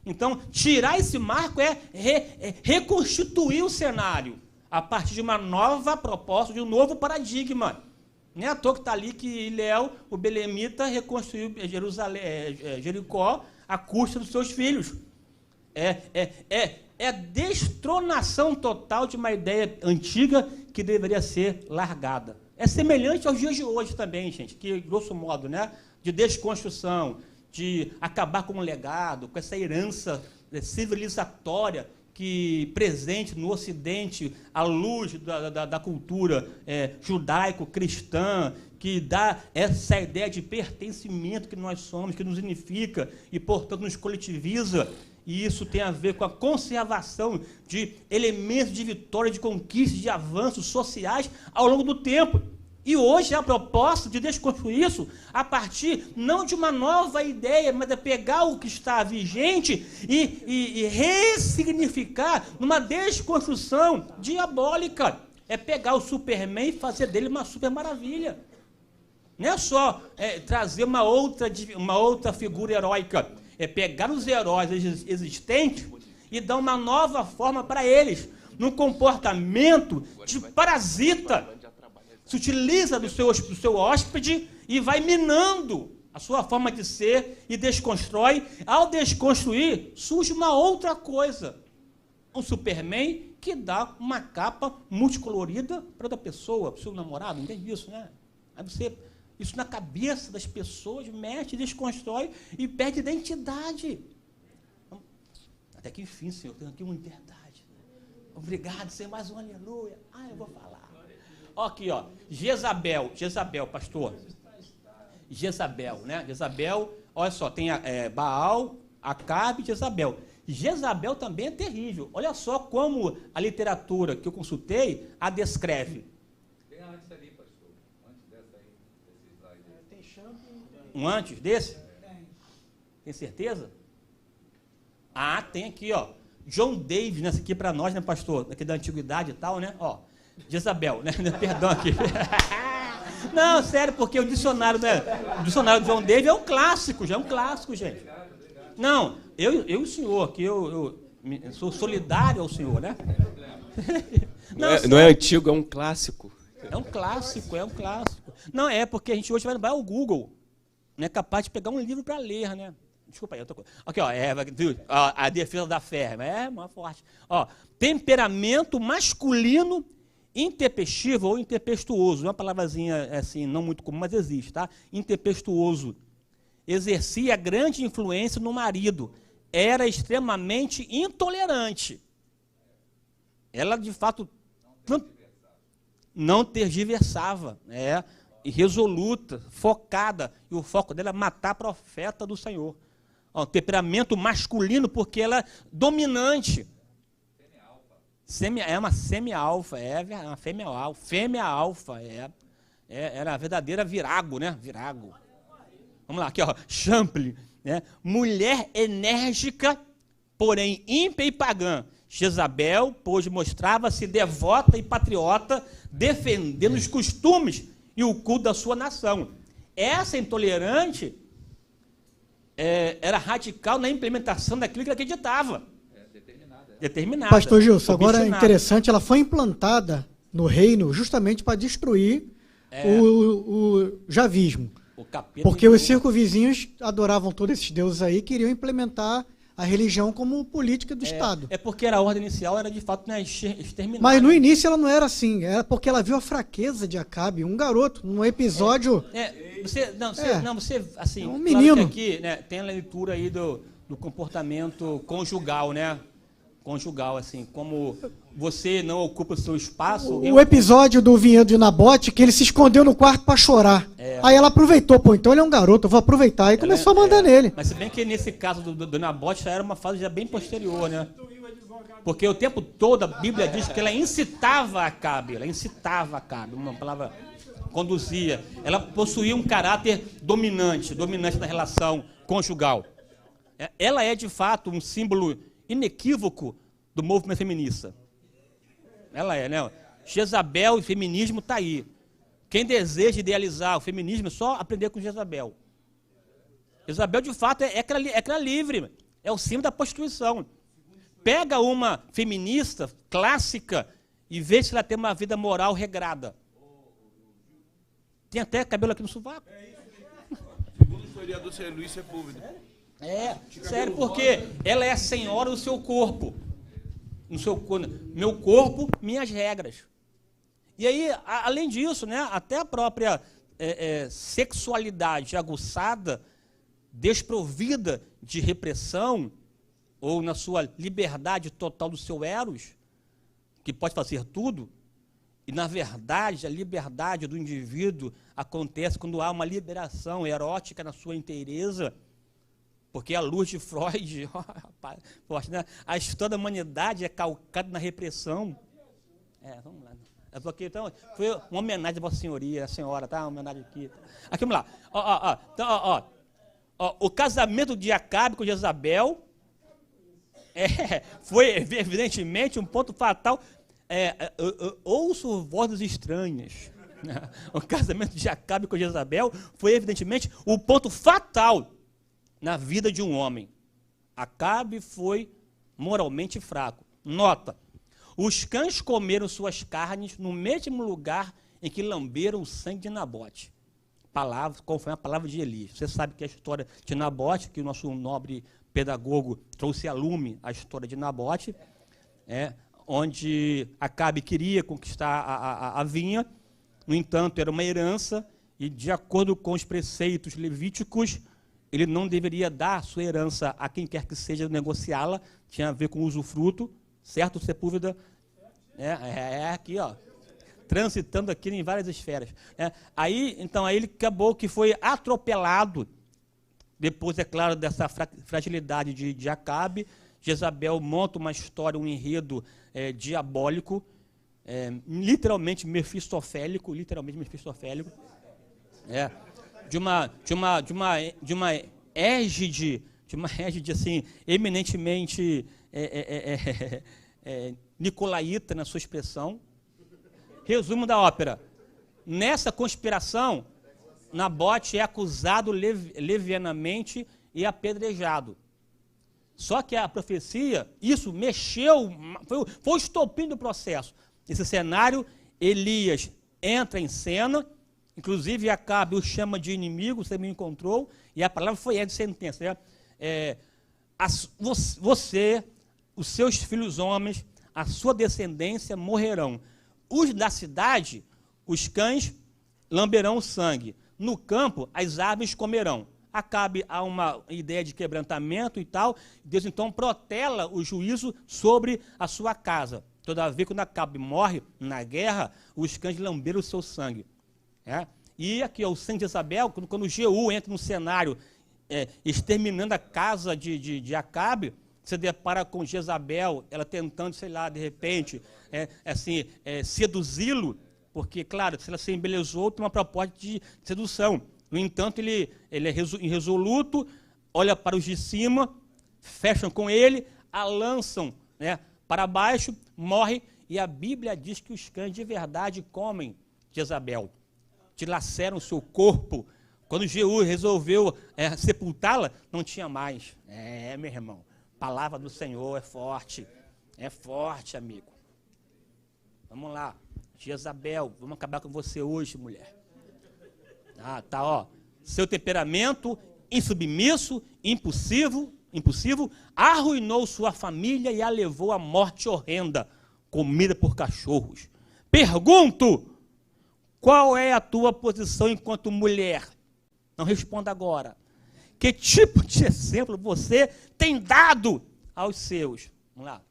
Então, tirar esse marco é reconstituir o cenário a partir de uma nova proposta, de um novo paradigma. Não é à toa que está ali que Iléu, o belemita, reconstruiu Jericó à custa dos seus filhos. É a destronação total de uma ideia antiga que deveria ser largada. É semelhante aos dias de hoje também, gente, que, grosso modo, né, de desconstrução, de acabar com o legado, com essa herança civilizatória que presente no Ocidente, à luz da cultura judaico-cristã, que dá essa ideia de pertencimento que nós somos, que nos unifica e, portanto, nos coletiviza. E isso tem a ver com a conservação de elementos de vitória, de conquistas, de avanços sociais ao longo do tempo. E hoje a proposta de desconstruir isso a partir não de uma nova ideia, mas de pegar o que está vigente e ressignificar numa desconstrução diabólica. É pegar o Superman e fazer dele uma super maravilha. Não é só trazer uma outra figura heróica. É pegar os heróis existentes e dar uma nova forma para eles, num comportamento de parasita. Se utiliza do seu hóspede e vai minando a sua forma de ser e desconstrói. Ao desconstruir, surge uma outra coisa. Um Superman que dá uma capa multicolorida para outra pessoa, para o seu namorado, entende isso, né? Aí você, isso na cabeça das pessoas, mexe, desconstrói e perde identidade. Até que, enfim, Senhor, tenho aqui uma verdade. Obrigado, Senhor, mais um aleluia. Eu vou falar. Aqui, ó, Jezabel, pastor. Jezabel, né? Jezabel, olha só, tem Baal, Acabe e Jezabel. Jezabel também é terrível. Olha só como a literatura que eu consultei a descreve. Tem antes ali, pastor. Antes dessa aí, desse slide aí. Tem shampoo. Um antes desse? Tem certeza? Ah, tem aqui, ó. John Davis, nessa aqui para nós, né, pastor? Aqui da antiguidade e tal, né? Ó, Jezabel, né? Perdão aqui. Não, sério, porque o dicionário, né? O dicionário de John Davis é um clássico, já é um clássico, gente. Não, eu e o senhor, que eu sou solidário ao senhor, né? Não é antigo, é um clássico. É um clássico, é um clássico. Não, é porque a gente hoje vai ao Google, não é capaz de pegar um livro para ler, né? Desculpa aí, eu tô... Aqui, ó, a defesa da fé, é mais forte. Ó, temperamento masculino intempestivo ou intempestuoso, uma palavrazinha assim, não muito comum, mas existe, tá? Intempestuoso. Exercia grande influência no marido. Era extremamente intolerante. Ela, de fato, não tergiversava, irresoluta, focada, e o foco dela é matar a profeta do Senhor. Ó, temperamento masculino, porque ela é dominante. É uma semi-alfa, uma fêmea-alfa, era a verdadeira virago, né? Virago. Vamos lá, aqui, ó, Champlin, né? Mulher enérgica, porém ímpia e pagã. Jezabel, pois mostrava-se devota e patriota, defendendo os costumes e o culto da sua nação. Essa intolerante era radical na implementação daquilo que ela acreditava. Determinada. Pastor Gilson, agora é interessante, ela foi implantada no reino justamente para destruir o javismo. Porque os circunvizinhos adoravam todos esses deuses aí e queriam implementar a religião como política do Estado. É porque a ordem inicial era de fato, né, exterminar. Mas no início ela não era assim, era porque ela viu a fraqueza de Acabe, um garoto, num episódio... Você, assim, um menino. Claro que aqui, né, tem a leitura aí do comportamento conjugal, né? Conjugal, assim, como você não ocupa o seu espaço... O episódio do vinhedo de Nabote, que ele se escondeu no quarto para chorar. Aí ela aproveitou, então ele é um garoto, eu vou aproveitar. E começou a mandar nele. Mas se bem que nesse caso do Nabote já era uma fase já bem posterior, né? Porque o tempo todo a Bíblia diz que ela incitava Acabe, uma palavra conduzia. Ela possuía um caráter dominante na relação conjugal. Ela é, de fato, um símbolo inequívoco do movimento feminista. Ela é, né? Jezabel e feminismo está aí. Quem deseja idealizar o feminismo é só aprender com Jezabel. Jezabel, de fato, é aquela livre, é o símbolo da prostituição. Pega uma feminista clássica e vê se ela tem uma vida moral regrada. Tem até cabelo aqui no sovaco. Segundo o historiador Luiz Sepúlveda. Sério, porque ela é a senhora do seu corpo. Meu corpo, minhas regras. E aí, além disso, né, até a própria sexualidade aguçada, desprovida de repressão, ou na sua liberdade total do seu eros, que pode fazer tudo, e, na verdade, a liberdade do indivíduo acontece quando há uma liberação erótica na sua inteireza, porque a luz de Freud, né? A história da humanidade é calcada na repressão. Vamos lá. Eu tô aqui, então, foi uma homenagem à Vossa Senhoria, a senhora, tá? Uma homenagem aqui. Aqui, vamos lá. Então, o casamento de Acabe com Jezabel foi, evidentemente, um ponto fatal. Ouço vozes estranhas. O casamento de Acabe com Jezabel foi, evidentemente, o ponto fatal na vida de um homem. Acabe foi moralmente fraco. Nota, os cães comeram suas carnes no mesmo lugar em que lamberam o sangue de Nabote. Conforme a palavra de Elias. Você sabe que a história de Nabote, que o nosso nobre pedagogo trouxe a lume a história de Nabote, onde Acabe queria conquistar a vinha, no entanto, era uma herança, e de acordo com os preceitos levíticos, ele não deveria dar sua herança a quem quer que seja negociá-la, tinha a ver com usufruto, certo, Sepúlveda? Aqui, ó, transitando aqui em várias esferas. Aí ele acabou que foi atropelado, depois, é claro, dessa fragilidade de Acabe. Jezabel monta uma história, um enredo diabólico, literalmente mefistofélico, de uma égide de uma égide assim, eminentemente nicolaíta na sua expressão. Resumo da ópera. Nessa conspiração, Nabote é acusado levianamente e apedrejado. Só que a profecia, isso mexeu, foi o estopim do processo. Esse cenário, Elias entra em cena, inclusive Acabe o chama de inimigo, você me encontrou, e a palavra foi de sentença. Né? Você, os seus filhos homens, a sua descendência morrerão. Os da cidade, os cães lamberão o sangue. No campo, as aves comerão. Acabe a uma ideia de quebrantamento e tal. Deus então protela o juízo sobre a sua casa. Todavia, quando Acabe morre na guerra, os cães lamberam o seu sangue. E aqui, o sangue de Jezabel, quando Jeú entra no cenário exterminando a casa de Acabe, você depara com Jezabel, ela tentando, sei lá, de repente, seduzi-lo, porque, claro, se ela se embelezou, tem uma proposta de sedução. No entanto, ele é irresoluto, olha para os de cima, fecham com ele, a lançam, né, para baixo, morre, e a Bíblia diz que os cães de verdade comem Jezabel, dilaceram o seu corpo. Quando Jeú resolveu sepultá-la, não tinha mais. Meu irmão, a palavra do Senhor é forte, amigo. Vamos lá, Jezabel, vamos acabar com você hoje, mulher. Seu temperamento insubmisso, impulsivo, arruinou sua família e a levou à morte horrenda, comida por cachorros. Pergunto, qual é a tua posição enquanto mulher? Não responda agora. Que tipo de exemplo você tem dado aos seus? Vamos lá.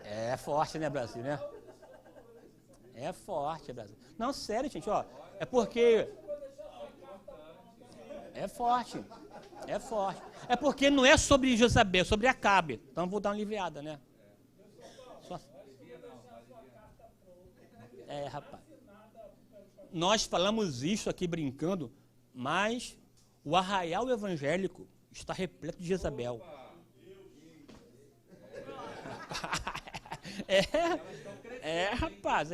É forte, né, Brasil, né? É forte, Brasil. Não, sério, gente, é porque... É forte. É porque não é sobre Jezabel, é sobre Acabe. Então, vou dar uma aliviada, né? Rapaz. Nós falamos isso aqui brincando, mas o arraial evangélico está repleto de Jezabel. Rapaz.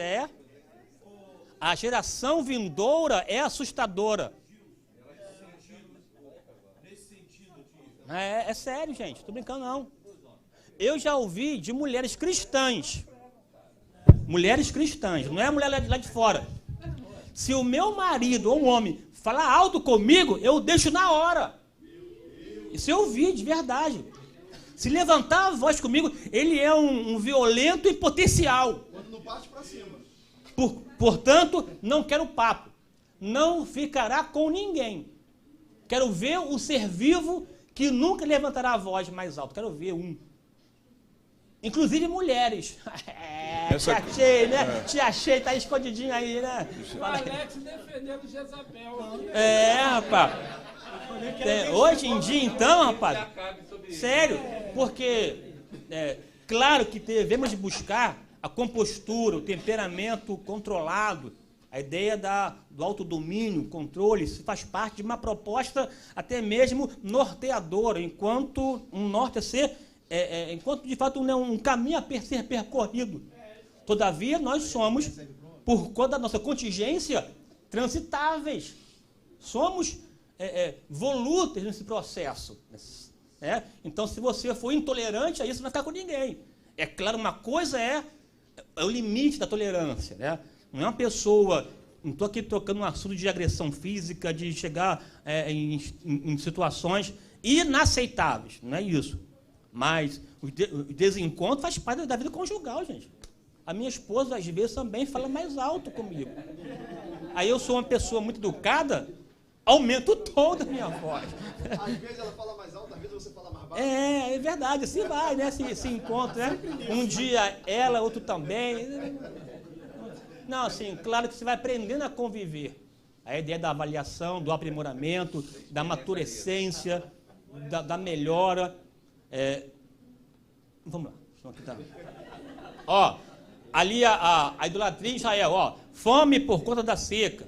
A geração vindoura é assustadora. É sério, gente, não estou brincando, não. Eu já ouvi de mulheres cristãs. Mulheres cristãs, não é mulher lá de fora. Se o meu marido ou um homem falar alto comigo, eu deixo na hora. Isso eu ouvi, de verdade. Se levantar a voz comigo, ele é um violento em potencial. Quando não parte para cima. Portanto, não quero papo. Não ficará com ninguém. Quero ver o ser vivo que nunca levantará a voz mais alto. Quero ver um. Inclusive mulheres. Te achei, né? Te achei, tá escondidinho aí, né? O Alex defendendo Jezabel. Rapaz. Hoje em dia, então, rapaz, sério, porque, claro que devemos buscar a compostura, o temperamento controlado, a ideia do autodomínio, controle, isso faz parte de uma proposta até mesmo norteadora, enquanto um norte a ser, enquanto de fato um caminho a ser percorrido. Todavia, nós somos, por conta da nossa contingência, transitáveis. Somos volúteis nesse processo. Então, se você for intolerante a isso, não vai ficar com ninguém. É claro, uma coisa é o limite da tolerância. Né? Não é uma pessoa... Não estou aqui tocando um assunto de agressão física, de chegar em situações inaceitáveis. Não é isso. Mas o desencontro faz parte da vida conjugal, gente. A minha esposa, às vezes, também fala mais alto comigo. Aí eu sou uma pessoa muito educada, aumento o tom da minha voz. Às vezes ela fala mais alto, às vezes você fala mais baixo. É verdade, assim vai, né? Se encontra, né? Um dia ela, outro também. Não, assim, claro que você vai aprendendo a conviver. A ideia da avaliação, do aprimoramento, da maturescência, da melhora. Vamos lá. Aqui tá. Ali a idolatria em Israel, fome por conta da seca,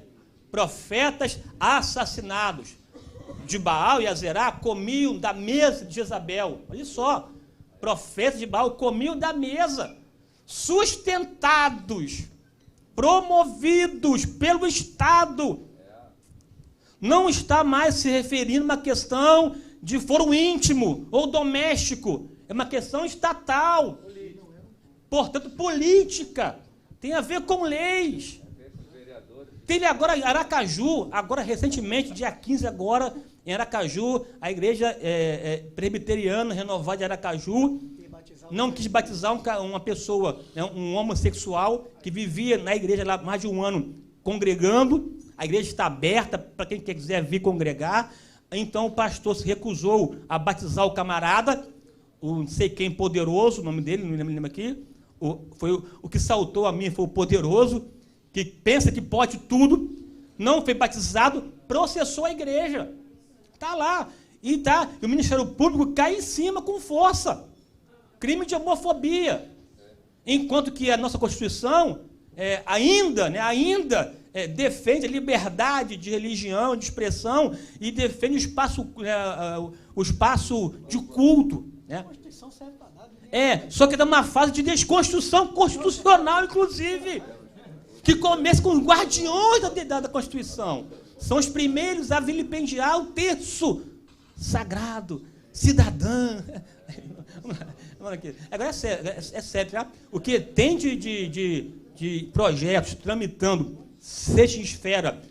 profetas assassinados, de Baal e Azerá comiam da mesa de Jezabel. Olha só, profetas de Baal comiam da mesa, sustentados, promovidos pelo Estado. Não está mais se referindo a uma questão de foro íntimo ou doméstico. É uma questão estatal. Portanto, política. Tem a ver com leis. Teve agora em Aracaju, agora recentemente, dia 15 agora, em Aracaju, a igreja presbiteriana renovada de Aracaju não quis batizar uma pessoa, né, um homossexual que vivia na igreja lá mais de um ano congregando. A igreja está aberta para quem quiser vir congregar. Então o pastor se recusou a batizar o camarada, o não sei quem poderoso, o nome dele, não me lembro aqui. O que saltou a mim foi o poderoso, que pensa que pode tudo, não foi batizado, processou a igreja. Está lá. E o Ministério Público cai em cima com força. Crime de homofobia. Enquanto que a nossa Constituição ainda defende a liberdade de religião, de expressão, e defende o espaço de culto. Né? A Constituição serve para nada. Só que está numa fase de desconstrução constitucional, inclusive, que começa com os guardiões da Constituição. São os primeiros a vilipendiar o terço sagrado, cidadã. Agora é sério, tá? O que tem de projetos tramitando, seja em esfera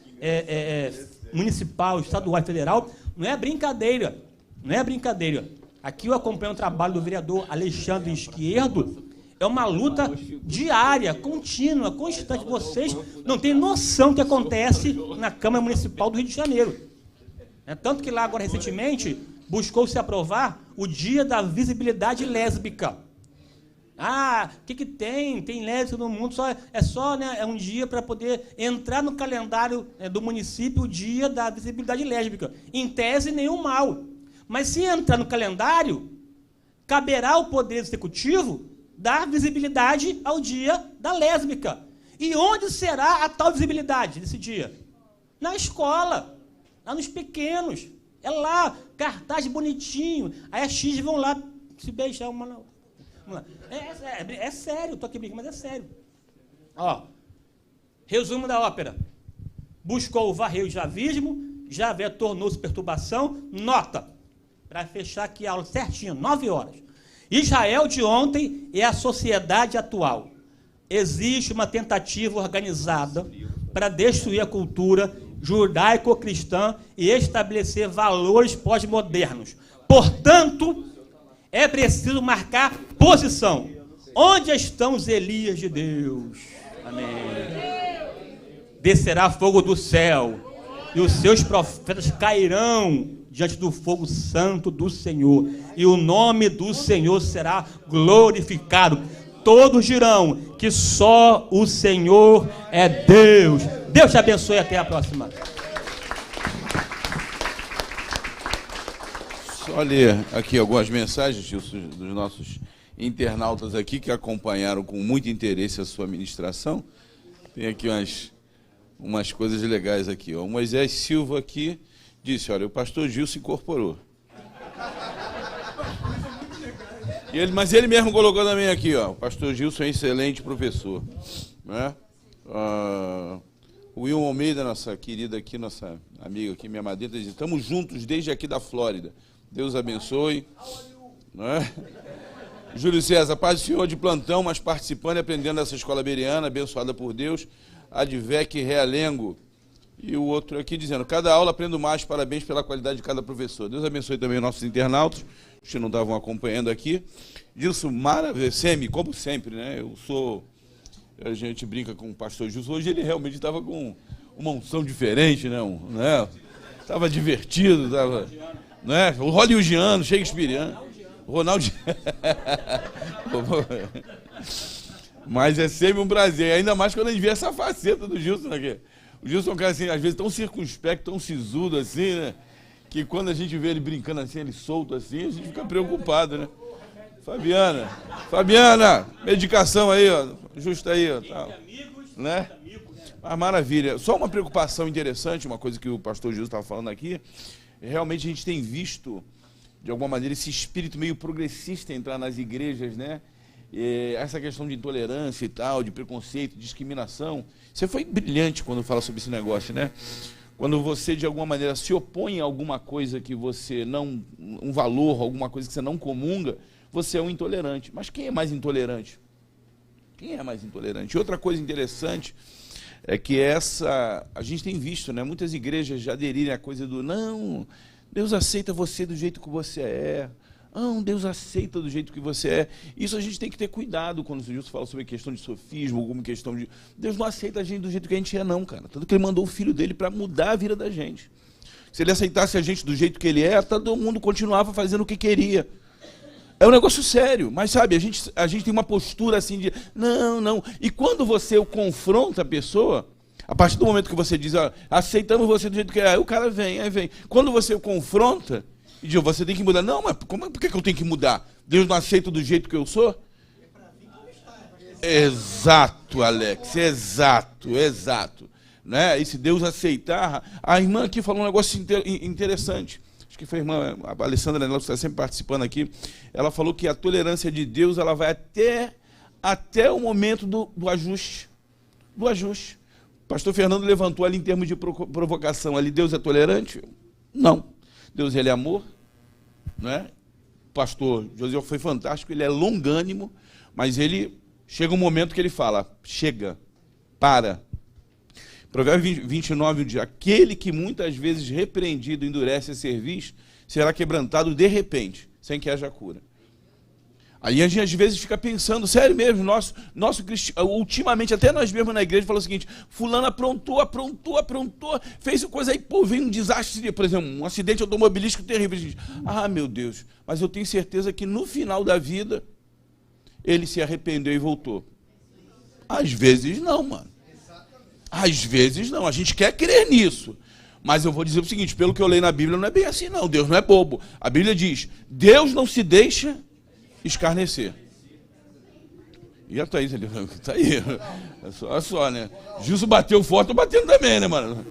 municipal, estadual e federal, não é brincadeira. Não é brincadeira. Aqui eu acompanho o trabalho do vereador Alexandre Esquerdo. É uma luta diária, contínua, constante. Vocês não têm noção do que acontece na Câmara Municipal do Rio de Janeiro. Tanto que lá, agora, recentemente, buscou-se aprovar o Dia da Visibilidade Lésbica. O que tem? Tem lésbica no mundo, é um dia para poder entrar no calendário do município o Dia da Visibilidade Lésbica. Em tese, nenhum mal. Mas se entrar no calendário, caberá ao Poder Executivo dar visibilidade ao Dia da Lésbica. E onde será a tal visibilidade desse dia? Na escola, lá nos pequenos. É lá, cartaz bonitinho. Aí as X vão lá se beijar uma na outra. Vamos lá. É sério, estou aqui brincando, mas é sério. Resumo da ópera. Buscou varrer o javismo, Javé tornou-se perturbação. Nota, para fechar aqui a aula certinho, 9 horas. Israel de ontem é a sociedade atual. Existe uma tentativa organizada para destruir a cultura judaico-cristã e estabelecer valores pós-modernos. Portanto, é preciso marcar posição. Onde estão os Elias de Deus? Amém. Descerá fogo do céu, e os seus profetas cairão diante do fogo santo do Senhor, e o nome do Senhor será glorificado. Todos dirão que só o Senhor é Deus. Deus te abençoe, até a próxima. Só ler aqui algumas mensagens dos nossos internautas aqui que acompanharam com muito interesse a sua ministração. Tem aqui umas coisas legais aqui. O Moisés Silva aqui disse, olha, o pastor Gil se incorporou. Mas ele mesmo colocou também aqui, o pastor Gilson é um excelente professor. Né? O Will Almeida, nossa querida aqui, nossa amiga aqui, minha madrinha, diz, estamos juntos desde aqui da Flórida. Deus abençoe. Né? Júlio César, paz do Senhor de plantão, mas participando e aprendendo dessa escola beriana, abençoada por Deus. Advec Realengo. E o outro aqui dizendo, cada aula aprendo mais, parabéns pela qualidade de cada professor. Deus abençoe também os nossos internautas, que não estavam acompanhando aqui. Gilson, maravilhoso, como sempre, né? A gente brinca com o pastor Gilson, hoje ele realmente estava com uma unção diferente, né? Estava divertido, estava, né? O hollywoodiano, shakespeariano, Ronaldo. Mas é sempre um prazer, ainda mais quando a gente vê essa faceta do Gilson aqui. O Gilson é um cara assim, às vezes tão circunspecto, tão sisudo assim, né? Que quando a gente vê ele brincando assim, ele solto assim, a gente fica preocupado, né? Fabiana, medicação aí, ó, justa aí, ó, tal, né? Mas maravilha. Só uma preocupação interessante, uma coisa que o pastor Gilson estava falando aqui, realmente a gente tem visto, de alguma maneira, esse espírito meio progressista entrar nas igrejas, né? Essa questão de intolerância e tal, de preconceito, discriminação. Você foi brilhante quando fala sobre esse negócio, né? Quando você, de alguma maneira, se opõe a alguma coisa que você não... um valor, alguma coisa que você não comunga, você é um intolerante. Mas quem é mais intolerante? Quem é mais intolerante? E outra coisa interessante é que a gente tem visto, né? Muitas igrejas já aderirem à coisa do não, Deus aceita você do jeito que você é. Não, Deus aceita do jeito que você é. Isso a gente tem que ter cuidado quando o Gilson fala sobre a questão de sofismo, alguma questão de... Deus não aceita a gente do jeito que a gente é, não, cara. Tanto que Ele mandou o Filho dele para mudar a vida da gente. Se Ele aceitasse a gente do jeito que Ele é, todo mundo continuava fazendo o que queria. É um negócio sério, mas sabe, a gente tem uma postura assim de, não. E quando você confronta a pessoa, a partir do momento que você diz, aceitamos você do jeito que é, aí o cara vem. Quando você o confronta, e diz, você tem que mudar. Não, mas por que eu tenho que mudar? Deus não aceita do jeito que eu sou? Exato, Alex, exato. Né? E se Deus aceitar, a irmã aqui falou um negócio interessante. Acho que foi a irmã, a Alessandra, ela está sempre participando aqui. Ela falou que a tolerância de Deus, ela vai até o momento do ajuste. Do ajuste. O pastor Fernando levantou ali em termos de provocação. Ali, Deus é tolerante? Não. Deus, ele é amor. Né? O pastor José foi fantástico, ele é longânimo, mas ele chega um momento que ele fala, chega, para. Provérbios 29 diz, aquele que muitas vezes repreendido endurece a cerviz, será quebrantado de repente, sem que haja cura. Aí a gente às vezes fica pensando, sério mesmo, ultimamente, até nós mesmos na igreja, falou o seguinte, fulano aprontou, fez coisa aí, pô, vem um desastre, por exemplo, um acidente automobilístico terrível. A gente, meu Deus, mas eu tenho certeza que no final da vida, ele se arrependeu e voltou. Às vezes não, mano. Às vezes não, a gente quer crer nisso. Mas eu vou dizer o seguinte, pelo que eu leio na Bíblia, não é bem assim não, Deus não é bobo. A Bíblia diz, Deus não se deixa escarnecer. E a Thaís, ele tá aí. Olha só, né? Gilson bateu forte, tô batendo também, né, mano?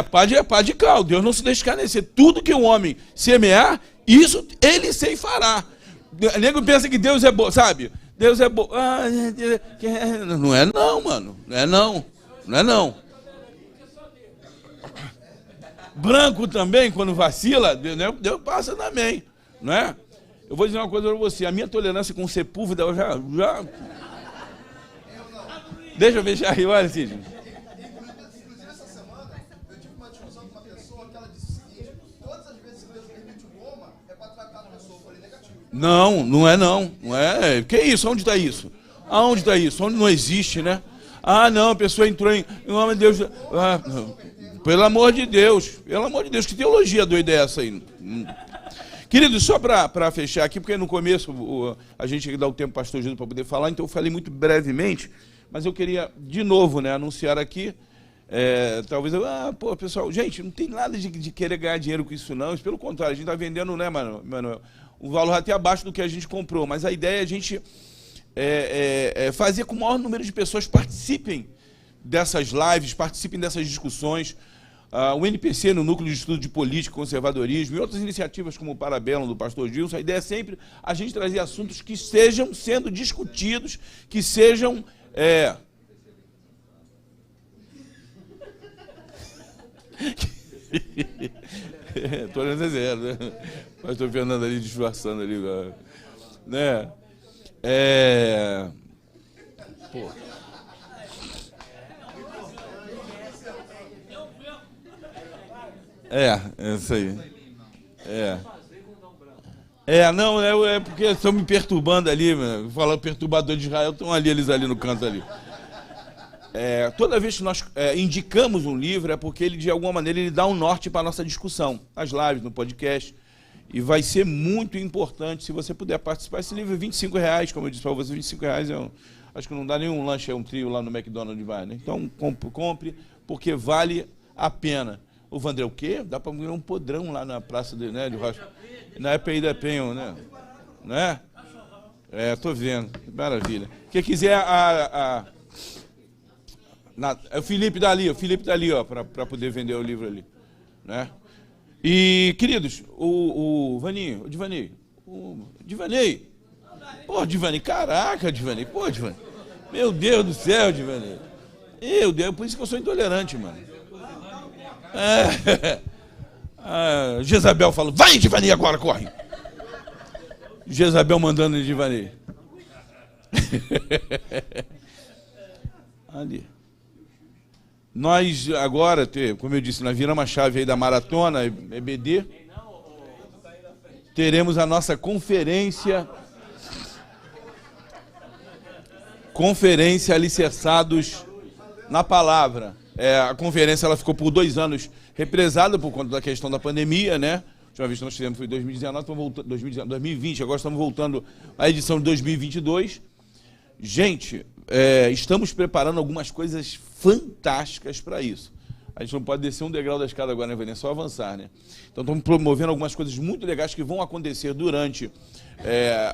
Pá de cal, Deus não se deixa escarnecer. Tudo que o homem semear, isso ele ceifará. O nego pensa que Deus é bom, sabe? Deus é bom. Não é não, mano. Não é não. Branco também, quando vacila, Deus passa também, não é? Eu vou dizer uma coisa para você, a minha tolerância com Sepúlveda, eu já... Deixa eu fechar aí, olha, Cid. Inclusive, essa semana, eu tive uma discussão com uma pessoa que ela disse o seguinte, todas as vezes que Deus permite o coma, é para tratar a pessoa, eu falei negativo. Não é. Que isso? Onde está isso? Aonde está isso? Onde não existe, né? Não, a pessoa entrou em nome de Deus. Pelo amor de Deus, que teologia doida é essa aí? Querido, só para fechar aqui, porque no começo a gente dá o tempo para o pastor Gilson para poder falar, então eu falei muito brevemente, mas eu queria de novo, né, anunciar aqui, talvez, pessoal, gente, não tem nada de querer ganhar dinheiro com isso não, pelo contrário, a gente está vendendo, né, Manuel, um valor até abaixo do que a gente comprou, mas a ideia é a gente fazer com que o maior número de pessoas participem dessas lives, participem dessas discussões. O NPC, no Núcleo de Estudo de Política e Conservadorismo, e outras iniciativas como o Parabellum, do pastor Gilson, a ideia é sempre a gente trazer assuntos que estejam sendo discutidos, que sejam... Tolerância zero, né? Pastor Fernando ali disfarçando ali, né? Pô. Isso aí. Não, é porque estão me perturbando ali, falando perturbador de Israel, estão ali, eles ali no canto ali. Toda vez que nós indicamos um livro, é porque ele, de alguma maneira, ele dá um norte para a nossa discussão, nas lives, no podcast, e vai ser muito importante se você puder participar. Esse livro é R$25, como eu disse para você, R$25 acho que não dá nenhum lanche, um trio lá no McDonald's, vai, né? Então, compre, porque vale a pena. O Vandré, o quê? Dá para ganhar um podrão lá na praça de Rocha. Na EPI da Penho, né? Tô vendo. Maravilha. Quem quiser, o Felipe tá ali, ó, para poder vender o livro ali. Né? E, queridos, o Divanei, pô, Divanei, caraca, Divanei, pô, Divanei, meu Deus do céu, Divanei, meu Deus, por isso que eu sou intolerante, mano. Jezabel falou, vai, Divanei, agora, corre. Jezabel mandando em Divanei. Ali. Nós agora, como eu disse, nós viramos a chave aí da maratona EBD. Teremos a nossa conferência alicerçados na palavra. A conferência ela ficou por 2 anos represada por conta da questão da pandemia, né? A última vez que nós fizemos foi em 2019, 2020, agora estamos voltando à edição de 2022. Gente, estamos preparando algumas coisas fantásticas para isso. A gente não pode descer um degrau da escada agora, né, Vânia? É só avançar, né? Então, estamos promovendo algumas coisas muito legais que vão acontecer durante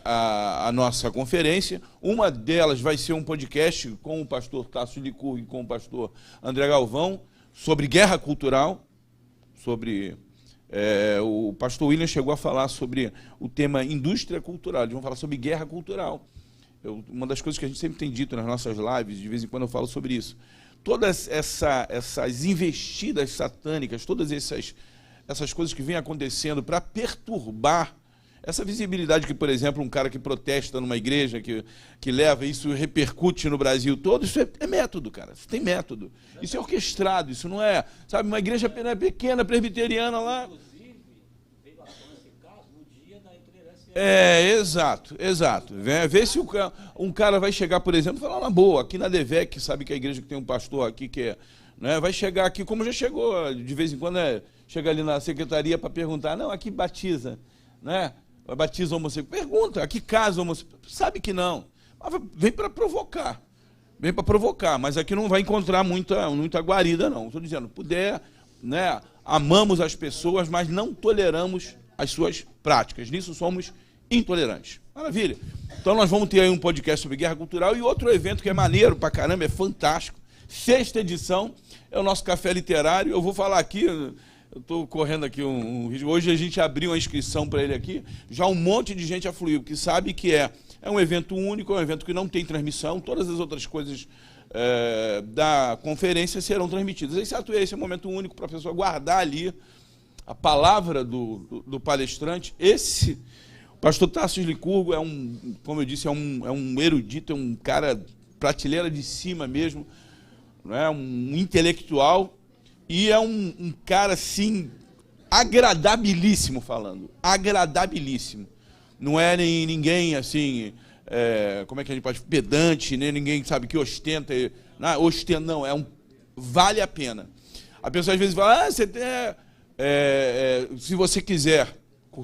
a nossa conferência. Uma delas vai ser um podcast com o pastor Tássio Licurgo e com o pastor André Galvão sobre guerra cultural, sobre... o pastor William chegou a falar sobre o tema indústria cultural. Eles vão falar sobre guerra cultural. Uma das coisas que a gente sempre tem dito nas nossas lives, de vez em quando eu falo sobre isso. Todas essas investidas satânicas, todas essas coisas que vêm acontecendo para perturbar essa visibilidade que, por exemplo, um cara que protesta numa igreja, que leva, isso repercute no Brasil todo, isso é método, cara. Isso tem método. Isso é orquestrado, isso não é, sabe, uma igreja pequena, presbiteriana lá. Exato. Vê se um cara vai chegar, por exemplo, falar na boa, aqui na DEVEC, sabe que é a igreja que tem um pastor aqui que vai chegar aqui, como já chegou, de vez em quando chega ali na secretaria para perguntar, não, aqui batiza, né? Batiza homossexual. Pergunta, aqui casa homossexual. Sabe que não. Mas vem para provocar. Mas aqui não vai encontrar muita guarida, não. Estou dizendo, puder, né? Amamos as pessoas, mas não toleramos as suas práticas. Nisso somos intolerantes. Maravilha. Então nós vamos ter aí um podcast sobre guerra cultural e outro evento que é maneiro pra caramba, é fantástico. 6ª edição, é o nosso café literário. Eu vou falar aqui, eu estou correndo aqui um vídeo. Hoje a gente abriu uma inscrição para ele aqui, já um monte de gente afluiu, que sabe que é um evento único, é um evento que não tem transmissão, todas as outras coisas da conferência serão transmitidas, exceto esse, é um momento único para a pessoa guardar ali a palavra do palestrante. O pastor Tássio Licurgo como eu disse, é um erudito, é um cara prateleira de cima mesmo, não é? Um intelectual, e é um cara, assim, agradabilíssimo falando, agradabilíssimo. Não é nem ninguém, assim, como é que a gente pode... pedante, nem ninguém, sabe, que ostenta. Não, vale a pena. A pessoa às vezes fala, você tem... se você quiser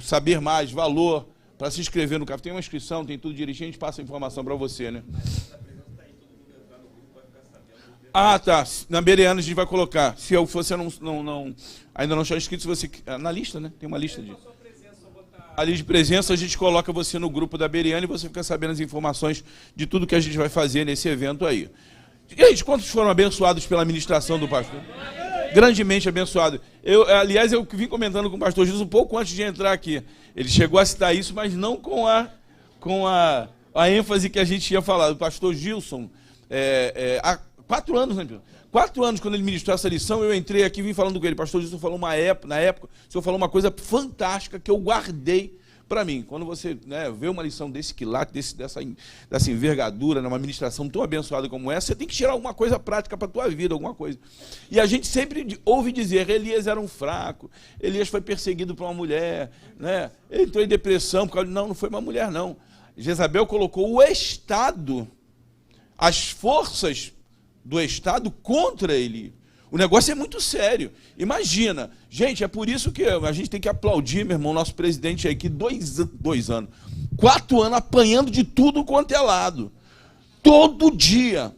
saber mais, valor, para se inscrever no café, tem uma inscrição, tem tudo direitinho, a gente passa a informação para você, né? Tá. Na Bereana a gente vai colocar. Se você ainda não está inscrito, se você... Na lista, né? Tem uma lista de... A lista de presença, a gente coloca você no grupo da Bereana e você fica sabendo as informações de tudo que a gente vai fazer nesse evento aí. Gente, quantos foram abençoados pela ministração do pastor? Grandemente abençoado. Aliás, eu vim comentando com o pastor Gilson um pouco antes de entrar aqui. Ele chegou a citar isso, mas não com a ênfase que a gente tinha falado. O pastor Gilson, há 4 anos, né, 4 anos, quando ele ministrou essa lição, eu entrei aqui e vim falando com ele. O pastor Gilson falou na época, o senhor falou uma coisa fantástica que eu guardei para mim. Quando você vê uma lição desse quilate, dessa envergadura, numa ministração tão abençoada como essa, você tem que tirar alguma coisa prática para a tua vida, alguma coisa. E a gente sempre ouve dizer, Elias era um fraco, Elias foi perseguido por uma mulher, né? Ele entrou em depressão, não foi uma mulher, não. Jezabel colocou o Estado, as forças do Estado contra ele. O negócio é muito sério. Imagina. Gente, é por isso que a gente tem que aplaudir, meu irmão, nosso presidente aí, que 2 anos, 4 anos apanhando de tudo quanto é lado. Todo dia,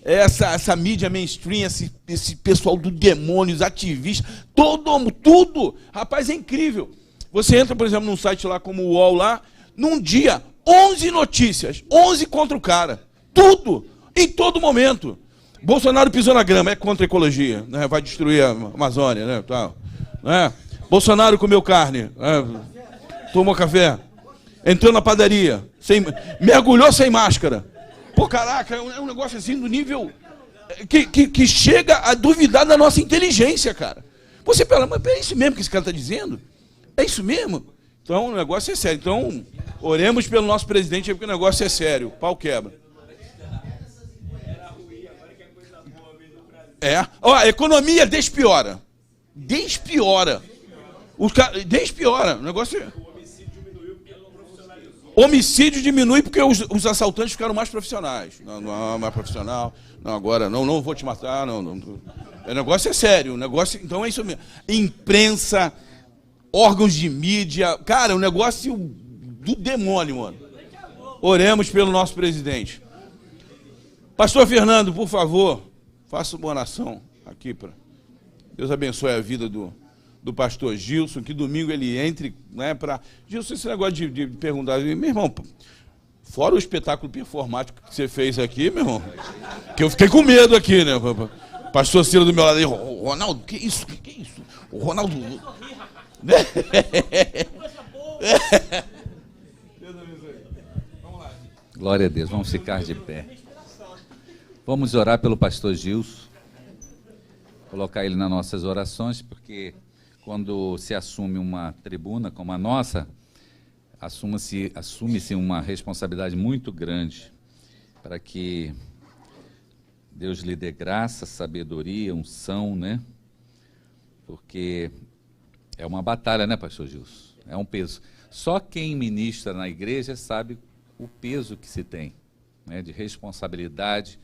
essa mídia mainstream, esse pessoal do demônio, os ativistas, tudo. Rapaz, é incrível. Você entra, por exemplo, num site lá como o UOL lá, num dia, 11 notícias, 11 contra o cara. Tudo, em todo momento. Bolsonaro pisou na grama, é contra a ecologia, né? Vai destruir a Amazônia, né? Tal. Bolsonaro comeu carne, tomou café, entrou na padaria, mergulhou sem máscara. Pô, caraca, é um negócio assim do nível que chega a duvidar da nossa inteligência, cara. Você fala, mas é isso mesmo que esse cara está dizendo? É isso mesmo? Então o negócio é sério. Então, oremos pelo nosso presidente, porque o negócio é sério. O pau quebra. Ó, a economia despiora. Despiora. Despiora. O negócio é... Homicídio diminui porque os assaltantes ficaram mais profissionais. Não, mais profissional. Não, agora não vou te matar. Não. O negócio é sério. O negócio, então é isso mesmo. Imprensa, órgãos de mídia. Cara, o negócio do demônio, mano. Oremos pelo nosso presidente. Pastor Fernando, por favor, faça uma oração aqui para Deus abençoe a vida do pastor Gilson, que domingo ele entre, né, para... Gilson, esse negócio de perguntar, meu irmão, fora o espetáculo performático que você fez aqui, meu irmão, que eu fiquei com medo aqui, né? Pastor Ciro do meu lado aí, Ronaldo, que isso? Que isso? O Ronaldo... Glória a Deus, vamos ficar de pé. Vamos orar pelo pastor Gilson, colocar ele nas nossas orações, porque quando se assume uma tribuna como a nossa, assume-se uma responsabilidade muito grande para que Deus lhe dê graça, sabedoria, unção, né? Porque é uma batalha, né, pastor Gilson? É um peso. Só quem ministra na igreja sabe o peso que se tem, né, de responsabilidade,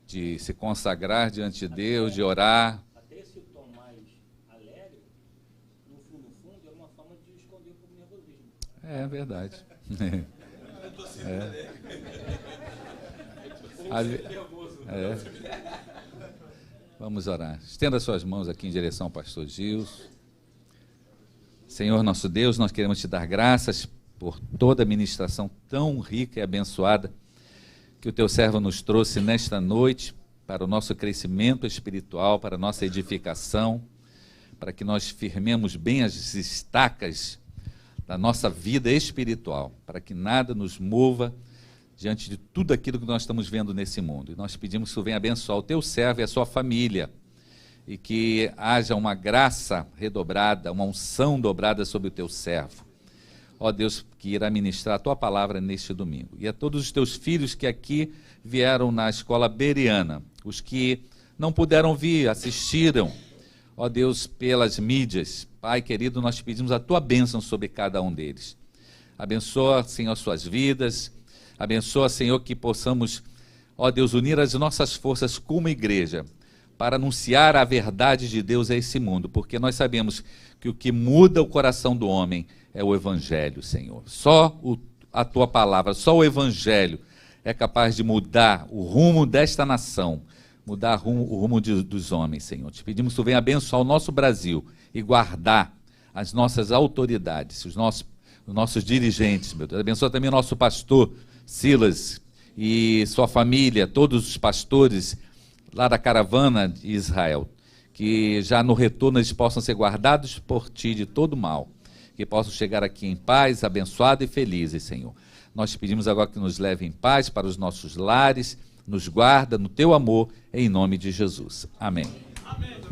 de se consagrar diante de Deus, de orar. Até esse tom mais alegre, no fundo, é uma forma de esconder o nervosismo. É verdade. Vamos orar. Estenda suas mãos aqui em direção ao pastor Gilson. Senhor nosso Deus, nós queremos te dar graças por toda a ministração tão rica e abençoada que o teu servo nos trouxe nesta noite para o nosso crescimento espiritual, para a nossa edificação, para que nós firmemos bem as estacas da nossa vida espiritual, para que nada nos mova diante de tudo aquilo que nós estamos vendo nesse mundo. E nós pedimos que tu venha abençoar o teu servo e a sua família, e que haja uma graça redobrada, uma unção dobrada sobre o teu servo. Ó Deus, que irá ministrar a tua palavra neste domingo. E a todos os teus filhos que aqui vieram na escola Bereana, os que não puderam vir, assistiram, ó Deus, pelas mídias. Pai querido, nós pedimos a tua bênção sobre cada um deles. Abençoa, Senhor, suas vidas. Abençoa, Senhor, que possamos, ó Deus, unir as nossas forças como igreja para anunciar a verdade de Deus a esse mundo, porque nós sabemos que o que muda o coração do homem é o Evangelho, Senhor. Só a tua palavra, só o Evangelho é capaz de mudar o rumo desta nação, mudar o rumo dos homens, Senhor. Te pedimos que tu venha abençoar o nosso Brasil e guardar as nossas autoridades, os nossos dirigentes, meu Deus. Abençoa também o nosso pastor Silas e sua família, todos os pastores lá da caravana de Israel, que já no retorno eles possam ser guardados por ti de todo mal, que possam chegar aqui em paz, abençoados e felizes, Senhor. Nós te pedimos agora que nos leve em paz para os nossos lares, nos guarda no teu amor, em nome de Jesus. Amém. Amém.